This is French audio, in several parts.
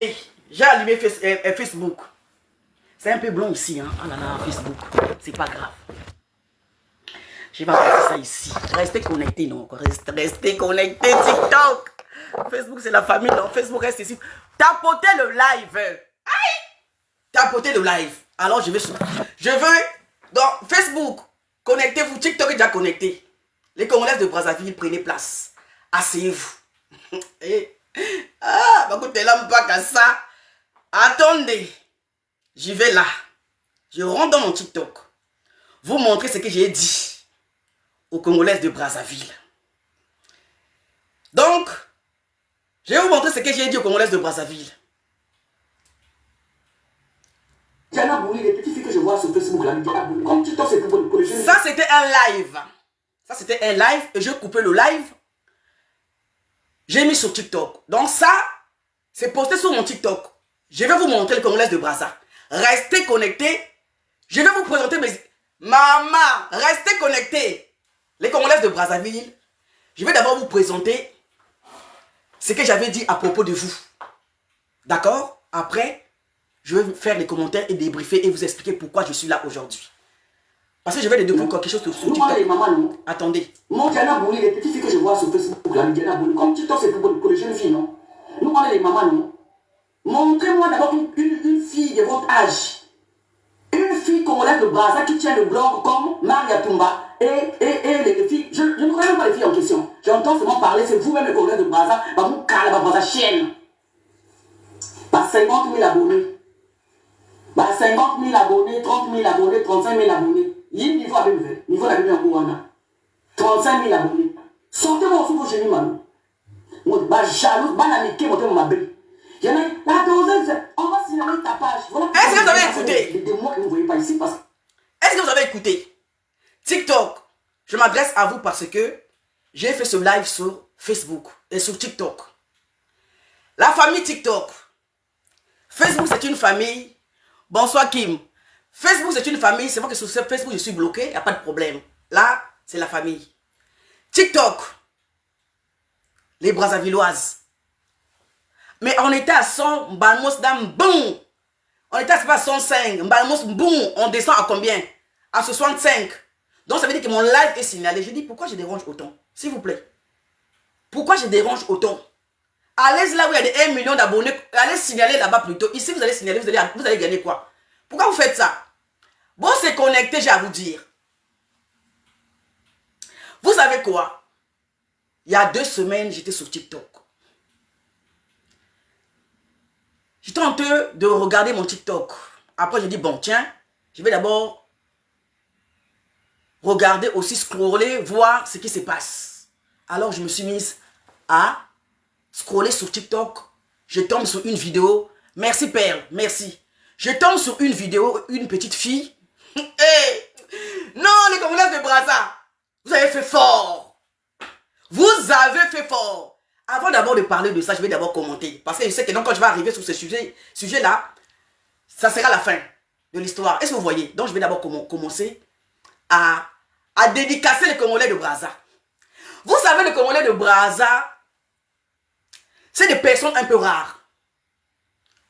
J'ai allumé Facebook. C'est un peu blond ici, hein. Oh là là, Facebook. C'est pas grave. Je vais passer ça ici. Restez connectés, non. Restez connectés, TikTok. Facebook, c'est la famille, non. Facebook reste ici. Tapotez le live. Aïe! Tapotez le live. Alors, je veux dans Facebook. Connectez-vous. TikTok est déjà connecté. Les Congolais de Brazzaville, prenez place. Asseyez-vous. Ah, bah écoutez, là, pas qu'à ça. Attendez. J'y vais là. Je rentre dans mon TikTok. Vous montrer ce que j'ai dit aux Congolaises de Brazzaville. Donc, je vais vous montrer ce que j'ai dit aux Congolaises de Brazzaville. Diana Bouli, les petites filles que je vois sur Facebook, là, comme TikTok, c'est pour les jeunes. Ça, c'était un live. Ça, c'était un live et je coupais le live. J'ai mis sur TikTok. Donc ça, c'est posté sur mon TikTok. Je vais vous montrer les Congolaises de Brazza. Restez connectés. Je vais vous présenter mes... Maman, restez connectés. Les Congolaises de Brazzaville. Je vais d'abord vous présenter ce que j'avais dit à propos de vous. D'accord? Après, je vais faire les commentaires et débriefer et vous expliquer pourquoi je suis là aujourd'hui. Parce que je vais les découvrir quelque chose sur TikTok. Attendez. Moi, Diana Bouli, les petites filles que je vois sur Facebook, là, Diana Bouli, comme TikTok, c'est pour les jeunes filles, non? Nous, on est les mamans, non? Montrez-moi d'abord une fille de votre âge. Une fille congolaise de Brazza qui tient le blog comme Maria Tumba et les filles. Je ne connais même pas les filles en question. J'entends seulement parler, c'est vous-même les Congolais de Brazza, bah vous calez, bah Brazza chienne. Bah 50 000 abonnés. Bah 50 000 abonnés, 30 000 abonnés, 35 000 abonnés. Il y a un niveau à BMV, niveau à la BMV 35 000 abonnés. Sortez-moi aussi vos génies, man. Moi, bah jalouse, bah l'amiqué, moi, ma belle. Il y en a, la dose, on va signaler ta page. Est-ce que vous avez écouté? Des mots que vous ne voyez pas ici parce... Est-ce que vous avez écouté? TikTok, je m'adresse à vous parce que j'ai fait ce live sur Facebook et sur TikTok. La famille TikTok. Facebook, c'est une famille. Bonsoir Kim. Facebook, c'est une famille. C'est vrai que sur Facebook, je suis bloqué. Il n'y a pas de problème. Là, c'est la famille. TikTok. Les Brazzavilloises. Mais on était à 100, Mbalmos Dam, boum. On était à 105, Mbalmos, boum. On descend à combien? À 65. Donc ça veut dire que mon live est signalé. Je dis, pourquoi je dérange autant? S'il vous plaît. Pourquoi je dérange autant? Allez là où il y a des 1 million d'abonnés. Allez signaler là-bas plutôt. Ici, vous allez signaler, vous allez gagner quoi? Pourquoi vous faites ça? Bon, c'est connecté, j'ai à vous dire. Vous savez quoi? Il y a 2 semaines, j'étais sur TikTok. J'étais en train de regarder mon TikTok. Après, je dis, bon, tiens, je vais d'abord regarder aussi, scroller, voir ce qui se passe. Alors, je me suis mise à scroller sur TikTok. Je tombe sur une vidéo. Merci, Père, merci. Je tombe sur une vidéo, une petite fille. Hey! Non, les Congolais de Brazza, vous avez fait fort. Vous avez fait fort. Avant d'abord de parler de ça, je vais d'abord commenter. Parce que je sais que donc, quand je vais arriver sur ce sujet-là, ça sera la fin de l'histoire. Est-ce que vous voyez? Donc, je vais d'abord commencer à dédicacer les Congolais de Brazza. Vous savez, les Congolais de Brazza, c'est des personnes un peu rares.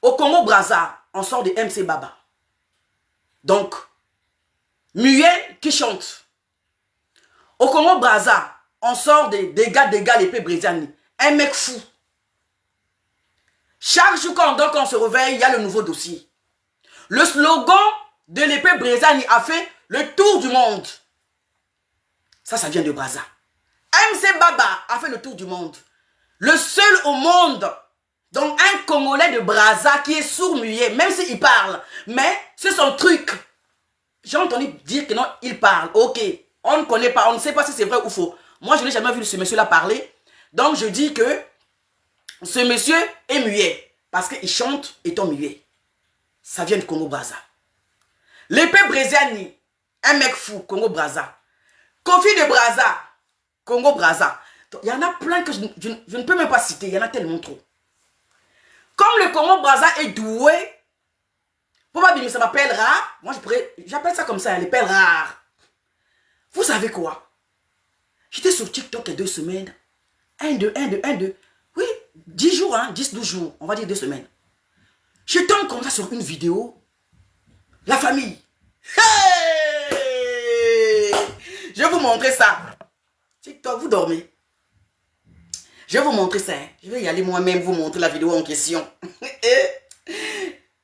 Au Congo-Brazza, on sort de MC Baba. Donc, muet qui chante. Au Congo-Brazza, on sort des gars, l'épée Bréziani. Un mec fou. Chaque jour quand on se réveille, il y a le nouveau dossier. Le slogan de l'épée Bréziani a fait le tour du monde. Ça vient de Brazza. MC Baba a fait le tour du monde. Le seul au monde. Donc un Congolais de Brazza qui est sourd-muet, même s'il parle. Mais c'est son truc. J'ai entendu dire que non, il parle. Ok, on ne connaît pas, on ne sait pas si c'est vrai ou faux. Moi, je n'ai jamais vu ce monsieur-là parler. Donc, je dis que ce monsieur est muet. Parce qu'il chante étant muet. Ça vient de Congo-Brazza. L'épée Bréziani, un mec fou, Congo-Brazza. Kofi de Brazza, Congo-Brazza. Il y en a plein que je ne peux même pas citer. Il y en a tellement trop. Comme le Congo-Brazza est doué, probablement ça m'appelle rare. Moi, j'appelle ça comme ça, les pelles rares. Vous savez quoi? J'étais sur TikTok il y a 2 semaines. 1, 2. Oui, 10 jours, hein, 10, 12 jours. On va dire 2 semaines. Je tombe comme ça sur une vidéo. La famille. Hey! Je vais vous montrer ça. TikTok, vous dormez. Je vais vous montrer ça. Hein. Je vais y aller moi-même vous montrer la vidéo en question.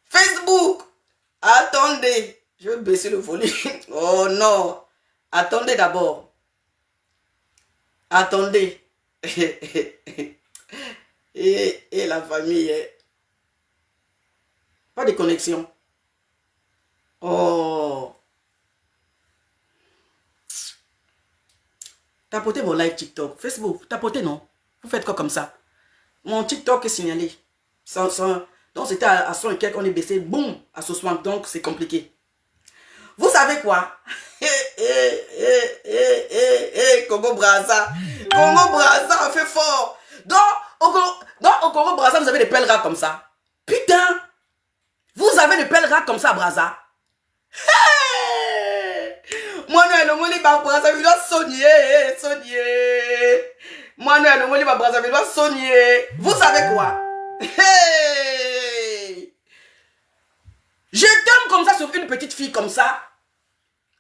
Facebook. Attendez. Je vais baisser le volume. Oh non. Attendez d'abord. Attendez. Et la famille. Pas de connexion. Oh. Tapotez mon live TikTok. Facebook. Tapotez non. Vous faites quoi comme ça? Mon TikTok est signalé. Donc c'était à 100 et quelques. On est baissé. Boum. À 60. Donc c'est compliqué. Vous savez quoi? Congo Brazza. Congo Brazza fait fort. Donc au Congo Brazza, vous avez des pèlerins comme ça. Putain. Vous avez des pèlerins comme ça à Brazza. Moi, non, le Brazza, il doit sonner. Moi, non, le Brazza, il doit sonner. Vous savez quoi? Hey! Je tombe comme ça sur une petite fille comme ça.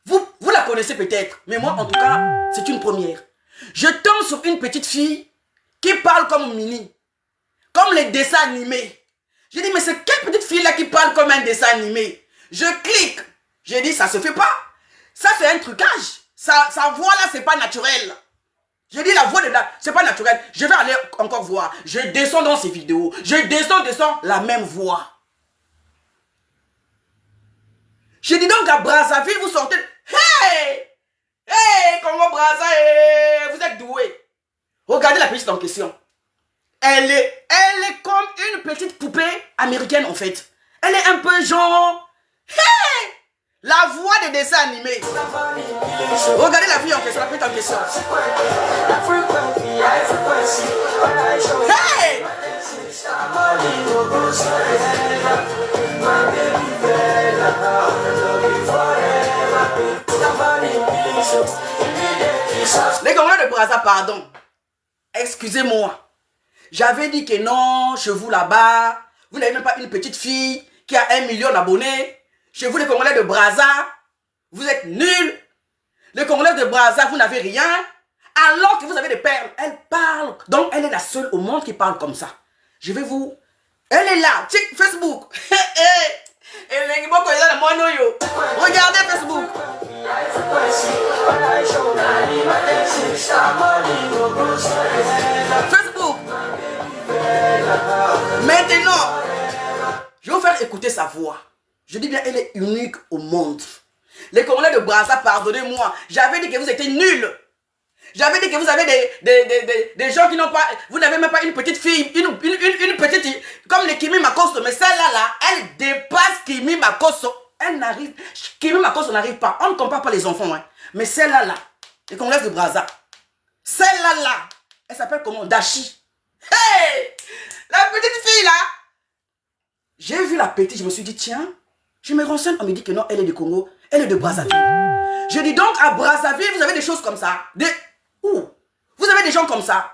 Vous la connaissez peut-être, mais moi, en tout cas, c'est une première. Je tombe sur une petite fille qui parle comme Mini, comme les dessins animés. Je dis, mais c'est quelle petite fille là qui parle comme un dessin animé? Je clique. Je dis, ça se fait pas. Ça, c'est un trucage. Sa voix là, c'est pas naturel. Je dis, la voix de là, c'est pas naturel. Je vais aller encore voir. Je descends dans ces vidéos. Je descends, la même voix. Je dis donc à Brazzaville, vous sortez. Hey! Hey, Congo Brazza, hey, vous êtes doué. Regardez la petite en question. Elle est comme une petite poupée américaine en fait. Elle est un peu genre... Hey! La voix des dessins animés. Regardez la fille en question, la petite en question. Hey! Les Congolais de Brazza, pardon. Excusez-moi. J'avais dit que non, chez vous là-bas, vous n'avez même pas une petite fille qui a 1 million d'abonnés. Chez vous, les Congolais de Brazza, vous êtes nuls. Les Congolais de Brazza, vous n'avez rien. Alors que vous avez des perles. Elle parle. Donc, elle est la seule au monde qui parle comme ça. Je vais vous... Elle est là. Facebook. Regardez Facebook. Facebook. Maintenant, je vais vous faire écouter sa voix. Je dis bien, elle est unique au monde. Les Congolais de Brazza, pardonnez-moi. J'avais dit que vous étiez nuls. J'avais dit que vous avez des gens qui n'ont pas... Vous n'avez même pas une petite fille, une petite... Comme les Kimi Makosso. Mais celle-là, là, elle dépasse Kimi Makosso. Elle n'arrive... Kimi Makosso n'arrive pas. On ne compare pas les enfants. Hein. Mais celle-là, là, les Congolais de Brazza. Celle-là, là, elle s'appelle comment? Dashi. Hey! La petite fille, là. J'ai vu la petite, je me suis dit, tiens, je me renseigne. On me dit que non, elle est du Congo. Elle est de Brazzaville. Je dis donc, à Brazzaville, vous avez des choses comme ça. Où? Vous avez des gens comme ça.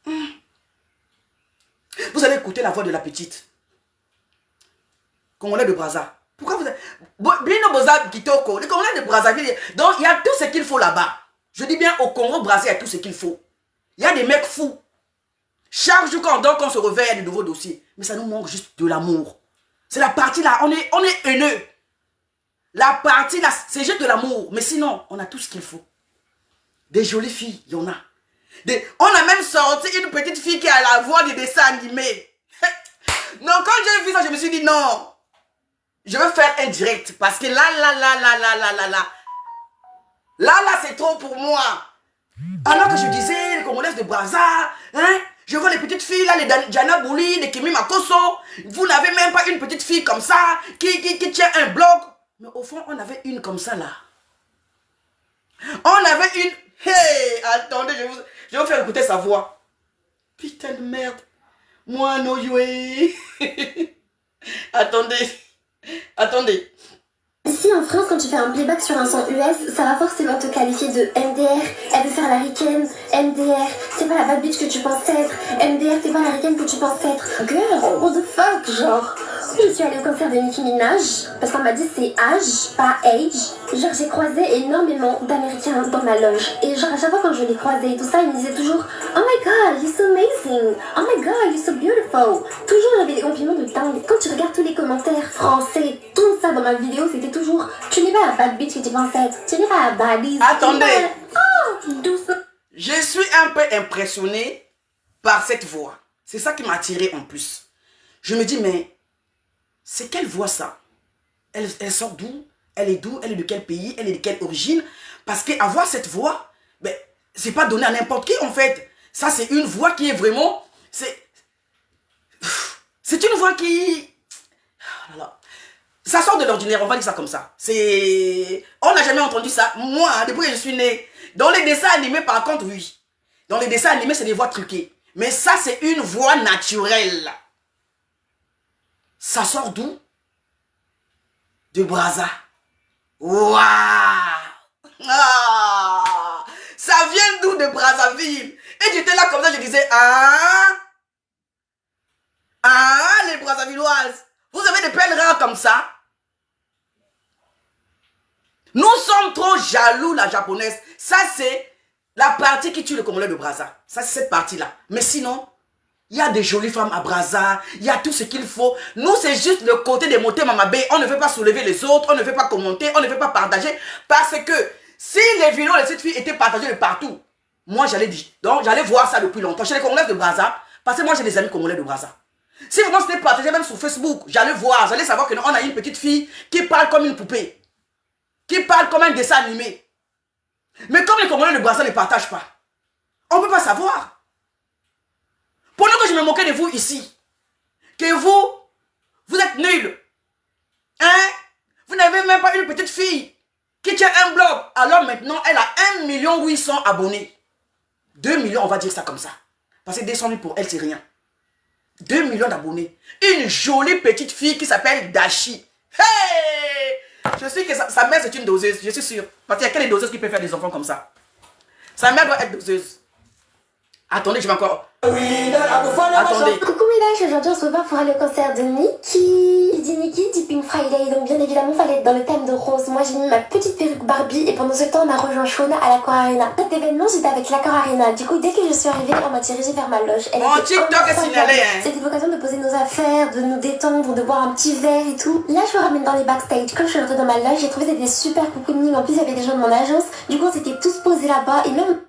Vous allez écouter la voix de la petite. Congolais de Brazza. Pourquoi vous avez... Bino Boza Kitoko. Les Congolais de Brazzaville. Donc, il y a tout ce qu'il faut là-bas. Je dis bien, au Congo Brazza, il y a tout ce qu'il faut. Il y a des mecs fous. Chaque jour quand on se réveille, il y a de nouveaux dossiers. Mais ça nous manque juste de l'amour. C'est la partie là, on est haineux. La partie là, c'est juste de l'amour. Mais sinon, on a tout ce qu'il faut. Des jolies filles, il y en a. On a même sorti une petite fille qui a la voix des dessins animés. Non, quand j'ai vu ça, je me suis dit non. Je vais faire un direct. Parce que là, c'est trop pour moi. Alors que je disais, les Congolais de Brazza, hein, je vois les petites filles là, les Diana Bouli, les Kimi Makosso. Vous n'avez même pas une petite fille comme ça, qui tient un bloc. Mais au fond, on avait une comme ça là. On avait une... Hey, attendez, je vais vous faire écouter sa voix. Putain de merde. Moi, no yue. Attendez. Ici en France, quand tu fais un playback sur un son US, ça va forcément te qualifier de MDR. Elle veut faire la ricaine, MDR. C'est pas la bad bitch que tu penses être. MDR, c'est pas la ricaine que tu penses être. Girl, what the fuck, genre. Je suis allée au concert de Nicki Minaj parce qu'on m'a dit c'est âge, pas age. Genre j'ai croisé énormément d'Américains dans ma loge. Et genre à chaque fois quand je les croisais et tout ça, ils me disaient toujours oh my god, you're so amazing. Oh my god, you're so beautiful. Toujours j'avais des compliments de dingue. Quand tu regardes tous les commentaires français, tout ça dans ma vidéo, c'était toujours tu n'es pas la bad bitch que tu penses être. Tu n'es pas la baddies. Attendez. Oh, doucement. Je suis un peu impressionné par cette voix. C'est ça qui m'a attiré en plus. Je me dis mais c'est quelle voix ça? Elle sort d'où? Elle est d'où? Elle est de quel pays? Elle est de quelle origine? Parce qu'avoir cette voix, ben, c'est pas donné à n'importe qui en fait. Ça c'est une voix qui est vraiment... C'est une voix qui... Oh là là. Ça sort de l'ordinaire, on va dire ça comme ça. On n'a jamais entendu ça. Moi, depuis que je suis née. Dans les dessins animés par contre, oui. Dans les dessins animés, c'est des voix truquées. Mais ça c'est une voix naturelle. Ça sort d'où? De Brazza. Waouh! Ah! Ça vient d'où? De Brazzaville. Et j'étais là comme ça, je disais, ah, les Brazzavilloises, vous avez des pelles rares comme ça? Nous sommes trop jaloux, la japonaise. Ça, c'est la partie qui tue le Congolais de Brazza. Ça, c'est cette partie-là. Mais sinon, il y a des jolies femmes à Brazza, il y a tout ce qu'il faut. Nous, c'est juste le côté des motés mamabé. On ne veut pas soulever les autres, on ne veut pas commenter, on ne veut pas partager. Parce que si les vidéos de cette fille étaient partagées de partout, moi, j'allais voir ça depuis longtemps. Chez les Congolais de Brazza, parce que moi, j'ai des amis Congolais de Brazza. Si vraiment c'était partagé même sur Facebook, j'allais voir, j'allais savoir qu'on a une petite fille qui parle comme une poupée, qui parle comme un dessin animé. Mais comme les Congolais de Brazza ne partagent pas, on ne peut pas savoir. Pendant que je me moquais de vous ici, que vous êtes nuls. Hein? Vous n'avez même pas une petite fille qui tient un blog. Alors maintenant, elle a 1 800 000 abonnés. 2 millions, on va dire ça comme ça. Parce que 200 000 pour elle, c'est rien. 2 millions d'abonnés. Une jolie petite fille qui s'appelle Dashi. Hey! Je suis que sa mère, c'est une doseuse, je suis sûr. Parce qu'il y a quelle doseuse qui peut faire des enfants comme ça? Sa mère doit être doseuse. Attendez, je vais encore... Attendez. Coucou Milash, aujourd'hui on se revoit pour aller au concert de Nicki. Il dit Nicki, dit Pink Friday, donc bien évidemment fallait être dans le thème de rose. Moi j'ai mis ma petite perruque Barbie et pendant ce temps on a rejoint Shona à l'Accor Arena. Cet événement j'étais avec l'Accor Arena, du coup dès que je suis arrivée on m'a dirigée vers ma loge. Mon TikTok est signalé hein. C'était l'occasion de poser nos affaires, de nous détendre, de boire un petit verre et tout. Là je me ramène dans les backstage, quand je suis rentrée dans ma loge j'ai trouvé des super cocooning, en plus il y avait des gens de mon agence. Du coup on s'était tous posés là-bas et même...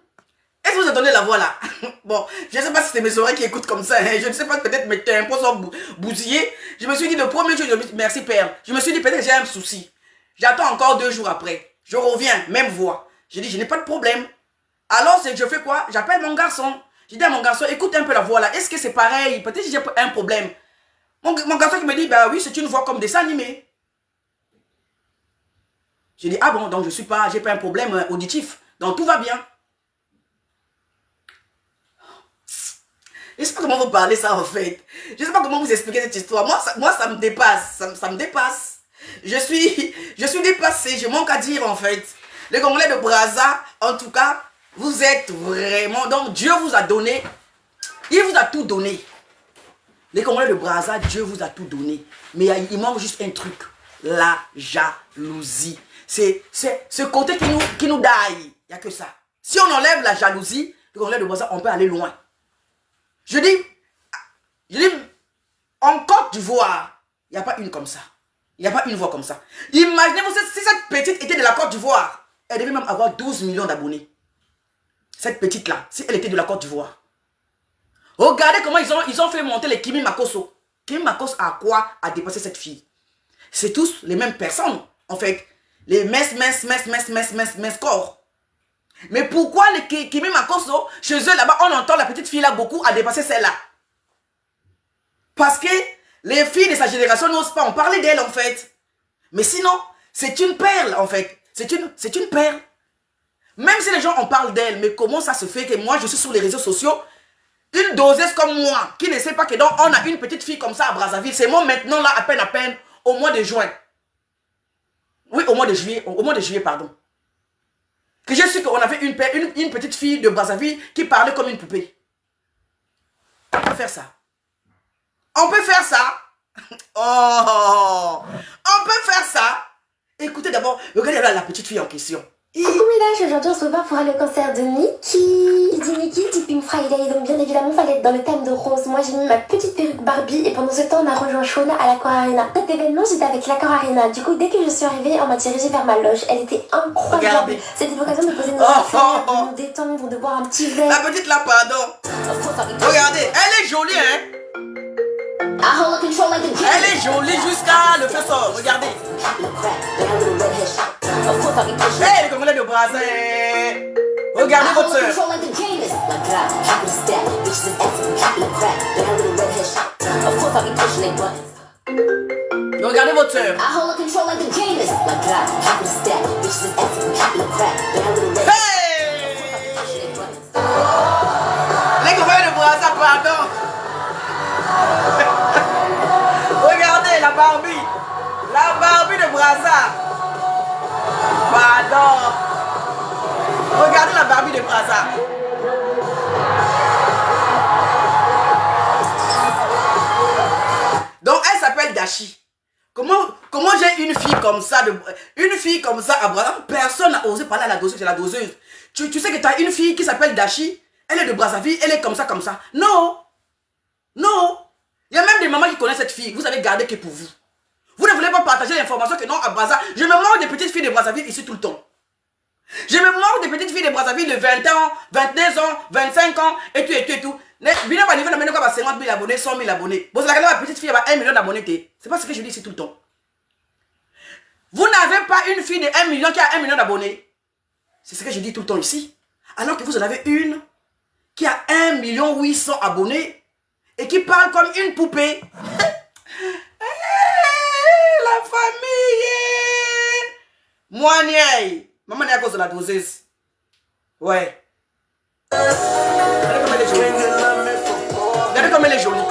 Est-ce que vous entendez la voix là? Bon, je ne sais pas si c'est mes oreilles qui écoutent comme ça. Hein. Je ne sais pas, peut-être mes tympans sont bousillés. Je me suis dit, le premier jour, je me suis dit, merci père. Je me suis dit, peut-être que j'ai un souci. J'attends encore 2 jours après. Je reviens, même voix. J'ai dit, je n'ai pas de problème. Alors, je fais quoi? J'appelle mon garçon. J'ai dit à mon garçon, écoute un peu la voix là. Est-ce que c'est pareil? Peut-être que j'ai un problème. Mon garçon qui me dit, bah oui, c'est une voix comme dessin animé. J'ai dit, ah bon, donc j'ai pas un problème auditif. Donc tout va bien. Je ne sais pas comment vous parlez ça en fait. Je ne sais pas comment vous expliquer cette histoire. Moi ça me dépasse. Ça me dépasse. Je suis dépassée. Je manque à dire en fait. Les Congolais de Brazza, en tout cas, vous êtes vraiment... Donc Dieu vous a donné. Il vous a tout donné. Les Congolais de Brazza, Dieu vous a tout donné. Mais il manque juste un truc. La jalousie. C'est ce côté qui nous daille. Il n'y a que ça. Si on enlève la jalousie, les Congolais de Brazza, on peut aller loin. Je dis, en Côte d'Ivoire, il n'y a pas une comme ça. Il n'y a pas une voix comme ça. Imaginez-vous, si cette petite était de la Côte d'Ivoire, elle devait même avoir 12 millions d'abonnés. Cette petite-là, si elle était de la Côte d'Ivoire. Regardez comment ils ont fait monter les Kimi Makosso. Kimi Makosso a quoi à dépasser cette fille? C'est tous les mêmes personnes, en fait. Les minces corps. Mais pourquoi les Kimi Makosso, chez eux là-bas, on entend la petite fille là beaucoup à dépasser celle-là? Parce que les filles de sa génération n'osent pas en parler d'elle en fait. Mais sinon, c'est une perle en fait. C'est une perle. Même si les gens en parlent d'elle, mais comment ça se fait que moi je suis sur les réseaux sociaux, une doseuse comme moi, qui ne sait pas que donc on a une petite fille comme ça à Brazzaville, c'est moi maintenant là à peine, au mois de juin. Oui, au mois de juillet, pardon. Que j'ai su qu'on avait une petite fille de Brazzaville qui parlait comme une poupée. On peut faire ça. On peut faire ça. Oh, on peut faire ça. Écoutez d'abord, regardez là la petite fille en question. Coucou Ménage, aujourd'hui on se revoit pour aller au concert de Nicki. Qui dit Nicki dit Pink Friday, donc bien évidemment fallait être dans le thème de rose. Moi j'ai mis ma petite perruque Barbie et pendant ce temps on a rejoint Shona à l'Accor Arena. Cet événement j'étais avec l'Accor Arena, du coup dès que je suis arrivée on m'a dirigée vers ma loge. Elle était incroyable. C'était l'occasion de poser nos affaires, de nous détendre, de boire un petit verre. La petite là, pardon. Regardez, elle est jolie hein. Elle est jolie jusqu'à le faisceau, regardez. Hey, les Congolais de Brazza. Regardez votre soeur. Regardez votre soeur. Hey! Les Congolais de Brazza, pardon. Regardez la Barbie. La Barbie de Brazza. Pardon. Regardez la Barbie de Brazza. Donc elle s'appelle Dashi. Comment j'ai une fille comme ça à Brazza? Personne n'a osé parler à la doseuse, c'est la doseuse. Tu sais que tu as une fille qui s'appelle Dashi, elle est de Brazzaville, elle est comme ça. Non. Non. Il y a même des mamans qui connaissent cette fille. Vous avez gardé que pour vous. Vous ne voulez pas partager l'information que non, à Brazza. Je me mords des petites filles de Brazzaville ici tout le temps. Je me mords des petites filles de Brazzaville de 20 ans, 22 ans, 25 ans, et tout. Bien à niveau de 50 000 abonnés, 100 000 abonnés. Bon, c'est la petite fille a 1 million d'abonnés. C'est pas ce que je dis ici tout le temps. Vous n'avez pas une fille de 1 million qui a 1 million d'abonnés. C'est ce que je dis tout le temps ici. Alors que vous en avez une qui a 1 800 000 abonnés et qui parle comme une poupée. La famille. Moi, niaï. Maman est à cause de la doseuse. Ouais. Regardez comme elle est jolie. Regardez comme elle est jolie.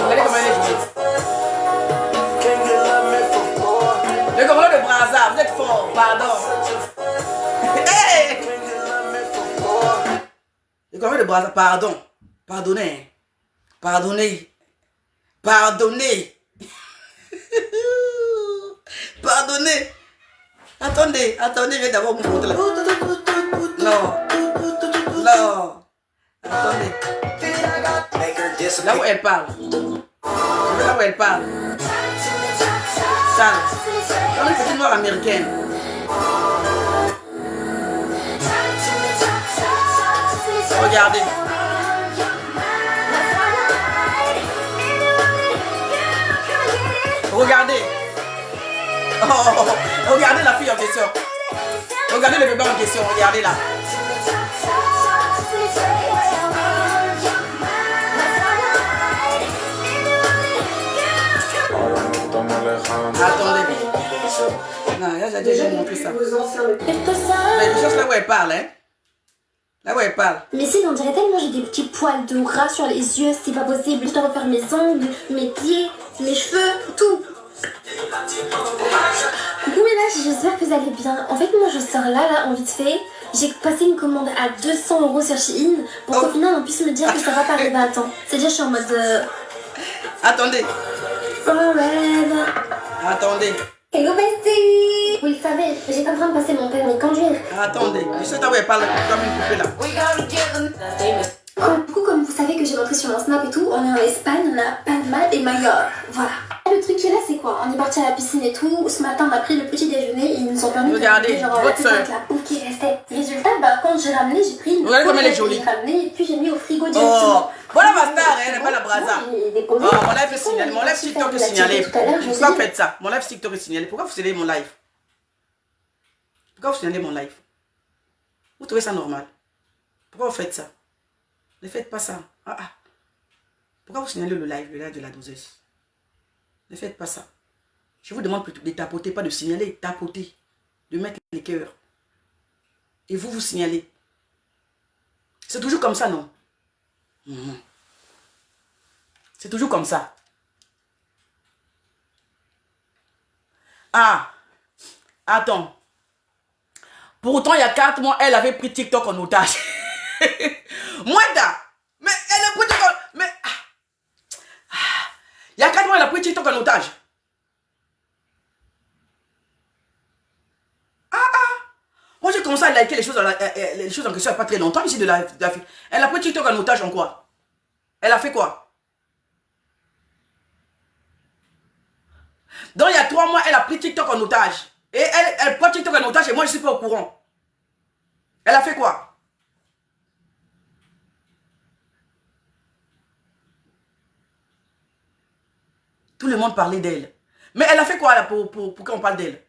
Regardez comme elle est jolie. Le Congolais de Brazza, vous êtes fort, pardon. Hey! Le Congolais de Brazza, pardon. Pardonnez. Pardonnez. Pardonnez. Pardonnez. Attendez, je vais d'abord vous montrer là. Non. Attendez. Là où elle parle. Là où elle parle. Ça. Comme une petite noire américaine. Regardez. Regardez. Oh, regardez la fille en question. Regardez le bébé en question. Regardez là. Attendez. Non, là j'ai déjà montré ça. Mais je cherche là où elle parle, hein. Là où elle parle. Mais si, on dirait tellement j'ai des petits poils de rat sur les yeux, c'est pas possible. Je dois refaire mes ongles, mes pieds, mes cheveux, tout. Coucou Ménage, j'espère que vous allez bien. En fait, moi je sors là, en vite fait. J'ai passé une commande à 200 € sur Shein pour qu'au final on puisse me dire que ça va pas arriver à temps. C'est-à-dire, je suis en mode. Attendez. Forever. Attendez. Hello bestie. Vous le savez, j'étais en train de passer mon permis de conduire. Attendez. Je sais où elle parle comme une poupée là. Du coup, comme vous savez que j'ai montré sur mon snap et tout, on est en Espagne, on a Palma et Mallorca. Voilà. Le truc qui est là, c'est quoi? On est parti à la piscine et tout. Ce matin, on a pris le petit déjeuner et ils nous ont permis regardez, de genre votre soeur. la pouf qui restait. Résultat, bah, quand j'ai ramené, j'ai pris une regardez comme elle est jolie. J'ai ramené et puis j'ai mis au frigo directement. Oh, voilà ma star, elle n'est pas la Brazza. Oh, mon live est signalé. Mon live TikTok est signalé. Pourquoi vous faites ça? Mon live TikTok est signalé. Pourquoi vous signalez mon live? Pourquoi vous signalez mon live? Vous trouvez ça normal? Pourquoi vous faites ça? Ne faites pas ça. Pourquoi vous signalez le live de la doseuse? Ne faites pas ça. Je vous demande plutôt de tapoter, pas de signaler, tapoter. De mettre les cœurs. Et vous signalez. C'est toujours comme ça, non? C'est toujours comme ça. Ah, attends. Pourtant, il y a 4 mois, elle avait pris TikTok en otage. Moïda, mais elle a pris TikTok. Mais il y a 4 mois, elle a pris TikTok en otage. Moi, j'ai commencé à liker les choses en question il n'y a pas très longtemps ici de la fille. Elle a pris TikTok en otage en quoi? Elle a fait quoi? Donc, il y a 3 mois, elle a pris TikTok en otage. Et elle prend TikTok en otage et moi, je ne suis pas au courant. Elle a fait quoi? Tout le monde parlait d'elle. Mais elle a fait quoi là pour qu'on parle d'elle?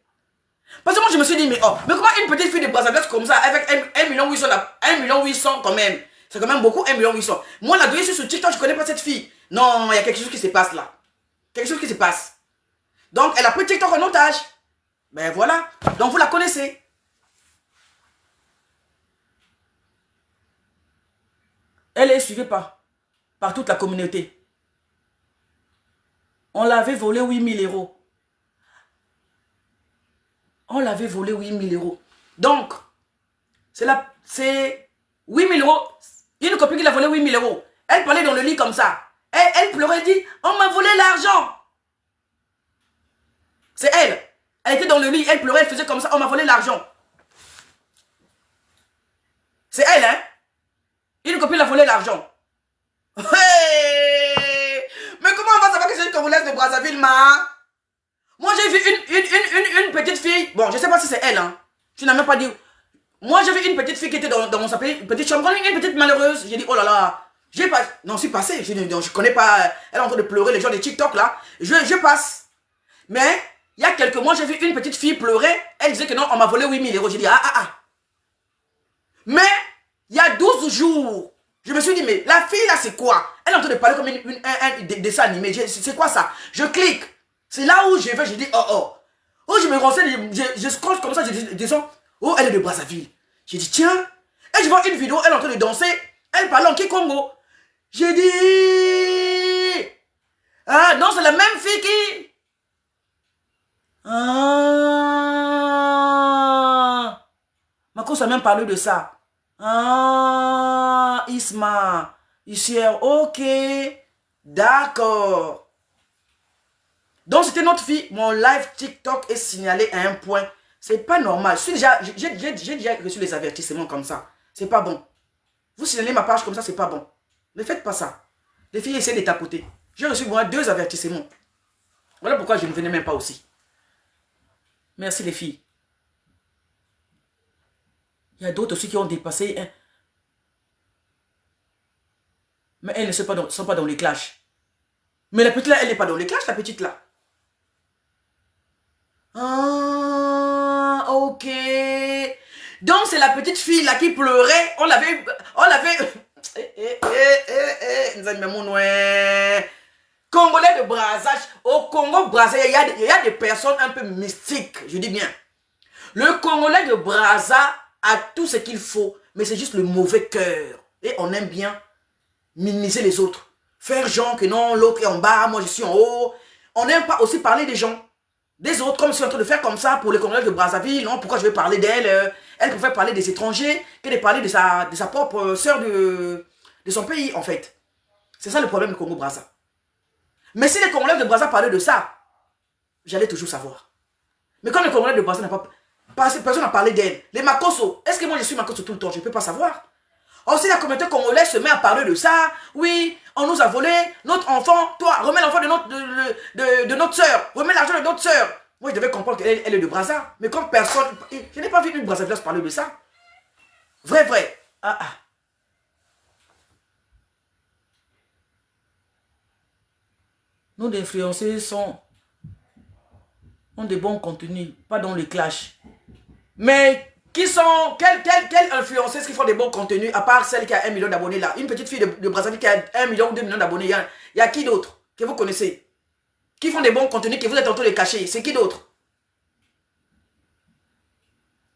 Parce que moi, je me suis dit, mais comment une petite fille de Brazzaville comme ça, avec 1,8 million quand même. C'est quand même beaucoup, 1,8 million. Moi, la douille sur TikTok, je ne connais pas cette fille. Non, il y a quelque chose qui se passe là. Quelque chose qui se passe. Donc, elle a pris TikTok en otage. Ben voilà. Donc, vous la connaissez. Elle est suivie par toute la communauté. On l'avait volé 8 000 €. On l'avait volé 8 000 €. Donc, c'est 8 000 €. Une copine qui l'a volé 8 000 €. Elle parlait dans le lit comme ça. Elle pleurait et dit, on m'a volé l'argent. C'est elle. Elle était dans le lit, elle pleurait, elle faisait comme ça, on m'a volé l'argent. C'est elle, hein. Une copine l'a volé l'argent. Hey! Mais comment on va savoir que c'est une Congolaise de Brazzaville, ma? Moi, j'ai vu une petite fille. Bon, je ne sais pas si c'est elle, hein. Tu n'as même pas dit. Moi, j'ai vu une petite fille qui était dans mon sapin, une petite chambre, une petite malheureuse. J'ai dit, oh là là. J'ai pas. Non, c'est passé. Je ne connais pas. Elle est en train de pleurer, les gens de TikTok, là. Je passe. Mais, il y a quelques mois, j'ai vu une petite fille pleurer. Elle disait que non, on m'a volé 8 000 €. J'ai dit, ah. Mais, il y a 12 jours, je me suis dit, mais la fille, là, c'est quoi? Elle est en train de parler comme un dessin animé. C'est quoi ça? Je clique. C'est là où je vais, je dis, oh. Oh, je me renseigne, je scrolle comme ça, je dis, oh, elle est de Brazzaville. J'ai dit, tiens. Et je vois une vidéo, elle est en train de danser. Elle parle en Kikongo. J'ai dit, ah, non, c'est la même fille qui... Ah. Ma cause a même parlé de ça. Ah, Isma. Ici, ok. D'accord. Donc, c'était notre fille. Mon live TikTok est signalé à un point. C'est pas normal. J'ai déjà reçu les avertissements comme ça. C'est pas bon. Vous signalez ma page comme ça, c'est pas bon. Ne faites pas ça. Les filles essaient de tapoter. J'ai reçu moi 2 avertissements. Voilà pourquoi je ne venais même pas aussi. Merci les filles. Il y a d'autres aussi qui ont dépassé. Hein. Mais elles ne sont pas dans les clashs. Mais la petite là, elle n'est pas dans les clashs, la petite là. Ah, ok. Donc c'est la petite fille là qui pleurait. On l'avait... Congolais de Brazzaville. Au Congo Brazzaville, il y a des personnes un peu mystiques. Je dis bien. Le Congolais de Brazzaville a tout ce qu'il faut. Mais c'est juste le mauvais cœur. Et on aime bien minimiser les autres. Faire genre que non, l'autre est en bas, moi je suis en haut. On n'aime pas aussi parler des gens. Des autres, comme si on est en train de faire comme ça pour les Congolais de Brazzaville. Non, pourquoi je vais parler d'elle? Elle préfère parler des étrangers que de parler de sa propre sœur de son pays, en fait. C'est ça le problème du Congo-Brazza. Mais si les Congolais de Brazza parlaient de ça, j'allais toujours savoir. Mais comme les Congolais de Brazza n'ont pas... Personne n'a parlé d'elle. Les Makosso, est-ce que moi je suis Makosso tout le temps? Je ne peux pas savoir. Aussi la communauté congolaise se met à parler de ça. Oui, on nous a volé notre enfant. Toi, remets l'enfant de notre soeur. Remets l'argent de notre soeur. Moi, je devais comprendre qu'elle est de Brazza. Mais comme personne... Je n'ai pas vu une Brazzavillaise parler de ça. Vrai. Ah. Nos influenceurs ont des bons contenus, pas dans les clashs. Mais... Qui sont, quelles influenceuses qui font des bons contenus, à part celle qui a 1 million d'abonnés là? Une petite fille de Brazzaville qui a 1 million ou 2 millions d'abonnés. Il y a qui d'autre que vous connaissez? Qui font des bons contenus que vous êtes en train de cacher? C'est qui d'autre?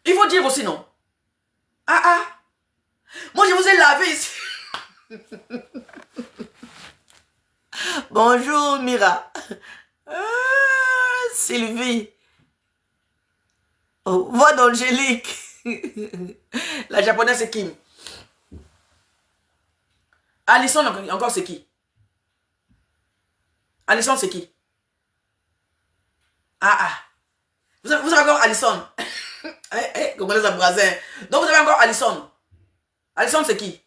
Il faut dire aussi non. Ah. Moi je vous ai lavé ici. Bonjour, Mira. Sylvie. Oh, voix d'Angélique. La japonaise, c'est Kim. Alison, encore c'est qui? Alison, c'est qui? Ah. Vous avez encore Alison. Comment les abrasin. Donc vous avez encore Alison. Alison, c'est qui?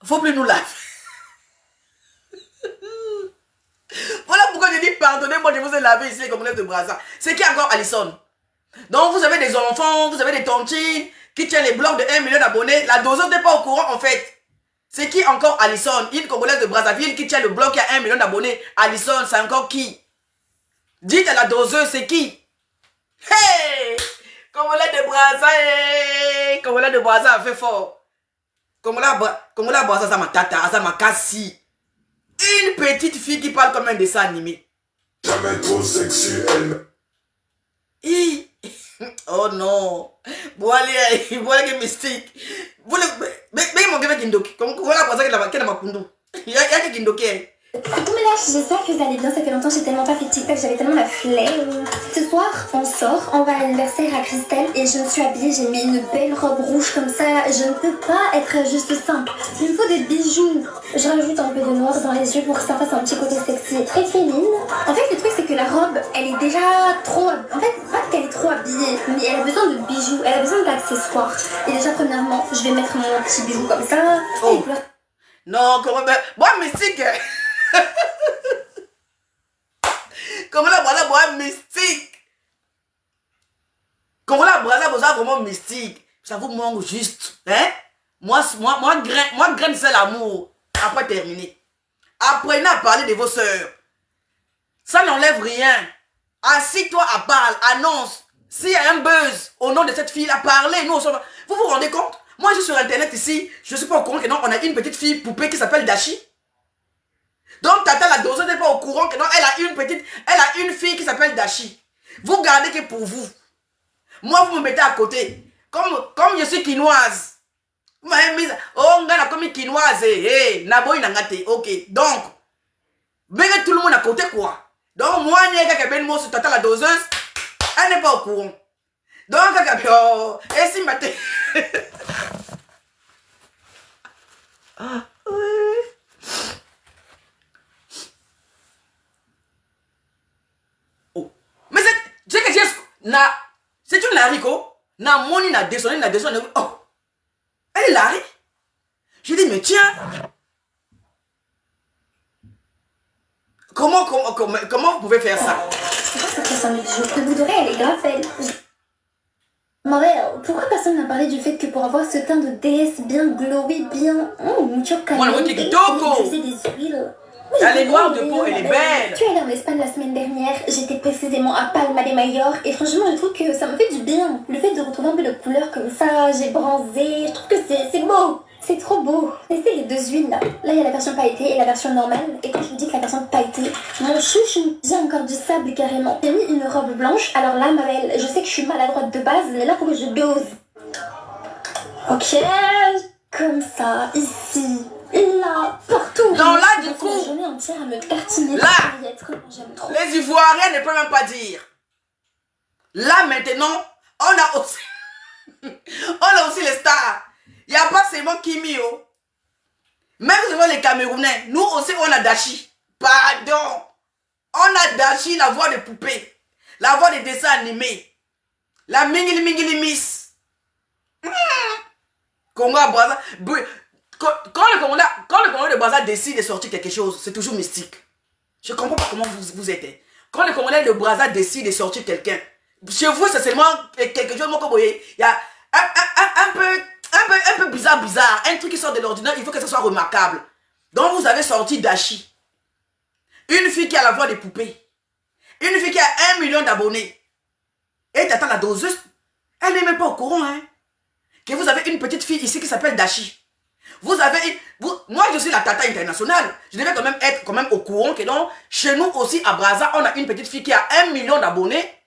Faut plus nous laver. Voilà pourquoi je dis pardonnez-moi, je vous ai lavé ici les communautés de Brazza. C'est qui encore Alison? Donc vous avez des enfants, vous avez des tontines qui tiennent les blocs de 1 million d'abonnés. La doseuse n'est pas au courant en fait. C'est qui encore Alison? Une Congolaise de Brazzaville qui tient le bloc qui a 1 million d'abonnés. Alison, c'est encore qui? Dites à la doseuse, c'est qui? Hey! Congolais de Brazza, hey! Congolais de Brazza a fait fort. Congolais Brazza, ça m'a tata, ça m'a cassé. Une petite fille qui parle comme un dessin animé. Jamais trop sexuel. Oh non. Voilà que mystique. Mais mon gars Kindoki. Voilà pour ça qu'il a ma kundu. Il y a que Kindoki. Mais là, j'espère que vous allez bien. Ça fait longtemps que j'ai tellement pas fait TikTok, j'avais tellement la flemme. Ce soir, on sort, on va à l'anniversaire à Christelle et je me suis habillée, j'ai mis une belle robe rouge comme ça. Je ne peux pas être juste simple. Il me faut des bijoux. Je rajoute un peu de noir dans les yeux pour que ça fasse un petit côté sexy et très féminin. En fait, le truc, c'est que la robe, elle est déjà trop... En fait, pas qu'elle est trop habillée, mais elle a besoin de bijoux, elle a besoin d'accessoires. Et déjà, premièrement, je vais mettre mon petit bijou comme ça. Oh. Non, comment... Moi, mystique. Comment la voilà mystique. Comment la voilà vraiment mystique. Ça vous manque juste. Hein? Moi graine c'est l'amour. Après terminé. Apprenez à parler de vos sœurs. Ça n'enlève rien. Assis-toi à parler. Annonce. S'il y a un buzz au nom de cette fille-là, parlez. Nous, vous vous rendez compte? Moi, je suis sur internet ici. Je ne suis pas au courant que non, on a une petite fille poupée qui s'appelle Dashi. Donc Tata la doseuse n'est pas au courant que non, elle a une fille qui s'appelle Dashi. Vous gardez que pour vous. Moi, vous me mettez à côté. Comme je suis quinoise. Vous m'avez mis, oh, on a comme quinoise. Naboy nangate. Ok. Donc, mettez tout le monde à côté quoi. Donc, moi, il y a quelqu'un qui sur Tata la doseuse. Elle n'est pas au courant. Donc, oh, et si matin. Mais c'est que c'est une Lariko. Na moni na descendé. Oh, elle est Larry. Je dis mais tiens. Comment vous pouvez faire ça? C'est quoi cette façon de bijou? Le bout d'oreille, elle est grave belle. Morel, pourquoi personne n'a parlé du fait que pour avoir ce teint de déesse bien glowé, bien... mucho caliente, utiliser des huiles... Elle est noire de peau, elle est belle. Tu es allée en Espagne la semaine dernière, j'étais précisément à Palma de Mallorca et franchement je trouve que ça me fait du bien. Le fait de retrouver un peu de couleur comme ça, j'ai bronzé, je trouve que c'est beau. C'est trop beau. Et c'est les deux huiles là. Là il y a la version pailletée et la version normale. Et quand je vous dis que la version pailletée, mon chouchou, j'ai encore du sable carrément. J'ai mis une robe blanche, alors là ma belle, je sais que je suis maladroite de base, mais là faut que je dose. Ok, comme ça, ici. Là, partout. Non, là, du coup. La journée entière à me tartiner. Là, j'aime trop. les Ivoiriens ne peuvent même pas dire. Là, maintenant, on a aussi les stars. Il n'y a pas seulement Kimio. Même seulement les Camerounais. Nous aussi, on a Dashi. Pardon. On a Dashi, la voix de poupée. La voix des dessins animés. La Mingili Miss. Congo à Brazza. Quand le Congolais de Brazza décide de sortir quelque chose, c'est toujours mystique. Je ne comprends pas comment vous êtes. Quand le Congolais de Brazza décide de sortir quelqu'un, chez vous, c'est seulement quelque chose, il y a un peu bizarre, un truc qui sort de l'ordinaire, il faut que ça soit remarquable. Donc vous avez sorti Dashi. Une fille qui a la voix de poupée. Une fille qui a 1 million d'abonnés. Et t'attends la doseuse, elle n'est même pas au courant, hein. Que vous avez une petite fille ici qui s'appelle Dashi. Moi je suis la tata internationale. Je devais quand même être au courant que non, chez nous aussi à Brazza, on a une petite fille qui a 1 million d'abonnés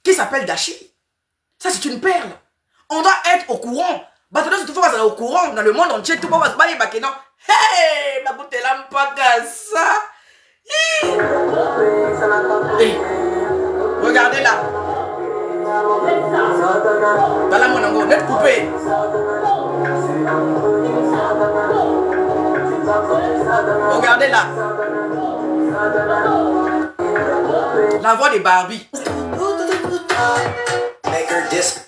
qui s'appelle Dashi. Ça c'est une perle. On doit être au courant. Batono tout fois au courant dans le monde entier tout va se bailler bakeno. Hey, ma boute là pas ça. Hey. Regardez là. Voilà mon ango, net coupé. Regardez là. La voix de Barbie. Make her disc.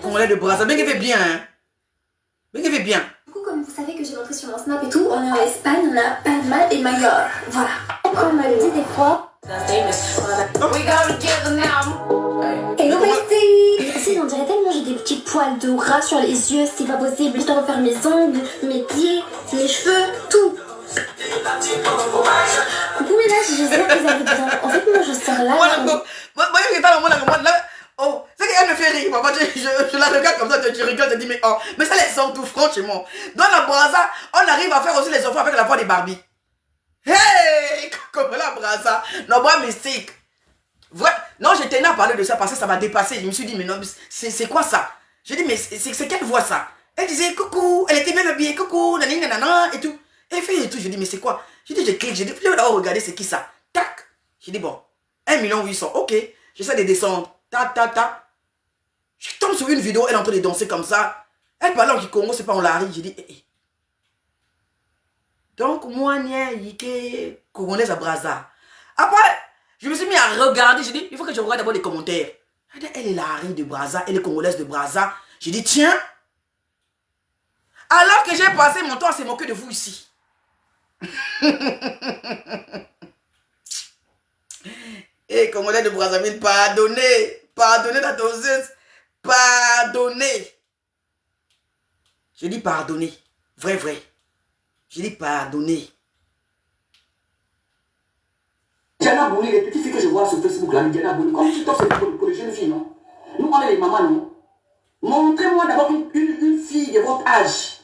Congolais de Brazza, bien qu'il fait bien, hein. Bien qu'il fait bien. Du coup, comme vous savez que j'ai montré sur mon snap et tout, on est en Espagne, on a Palma et Mallorca. Voilà. Comme on me le dit des fois. Hello, merci. On dirait tellement j'ai des petits poils de rat sur les yeux, c'est pas possible. Je dois refaire mes ongles, mes pieds, mes cheveux, tout. Coucou mesdames, j'espère que vous allez bien. En fait, moi je sors là. Oh, c'est qu'elle me fait rire, papa. Je la regarde comme ça, tu rigoles, je dis, mais oh, mais ça les sort tout, franchement. Dans la Brazza, on arrive à faire aussi les enfants avec la voix des Barbie. Hey, comme la Brazza, nos bois mystiques. Vrai. Non, j'ai tenu à parler de ça parce que ça m'a dépassé. Je me suis dit, mais non, c'est quoi ça? J'ai dit, mais c'est quelle voix ça? Elle disait, coucou, elle était bien habillée, coucou, nanana, nanana, et tout. Elle fait et tout, je dis, mais c'est quoi? J'ai dit, je clique, j'ai dit, oh, regardez, c'est qui ça? Tac. J'ai dit, bon, 1 800 000, ok. J'essaie de descendre. Ta. Je tombe sur une vidéo, elle est en train de danser comme ça. Elle parle en Kikongo, c'est pas en Lari. J'ai dit, eh. Donc, moi, Yike, Congolaise à Brazza. Après, je me suis mis à regarder. J'ai dit, il faut que je regarde d'abord les commentaires. Elle est Lari de Brazza, elle est Congolaise de Brazza. J'ai dit, tiens. Alors que j'ai passé mon temps à se moquer de vous ici. Et Congolais de Brazzaville, pardonnez. Pardonnez la doseuse. Pardonnez. Je dis pardonnez. Vrai. Je dis pardonnez. Diana Bouli, les petites filles que je vois sur Facebook, là, Diana Bouli, comme tu t'en fais pour les jeunes filles, non? Nous, on est les mamans, non? Montrez-moi d'abord une fille de votre âge.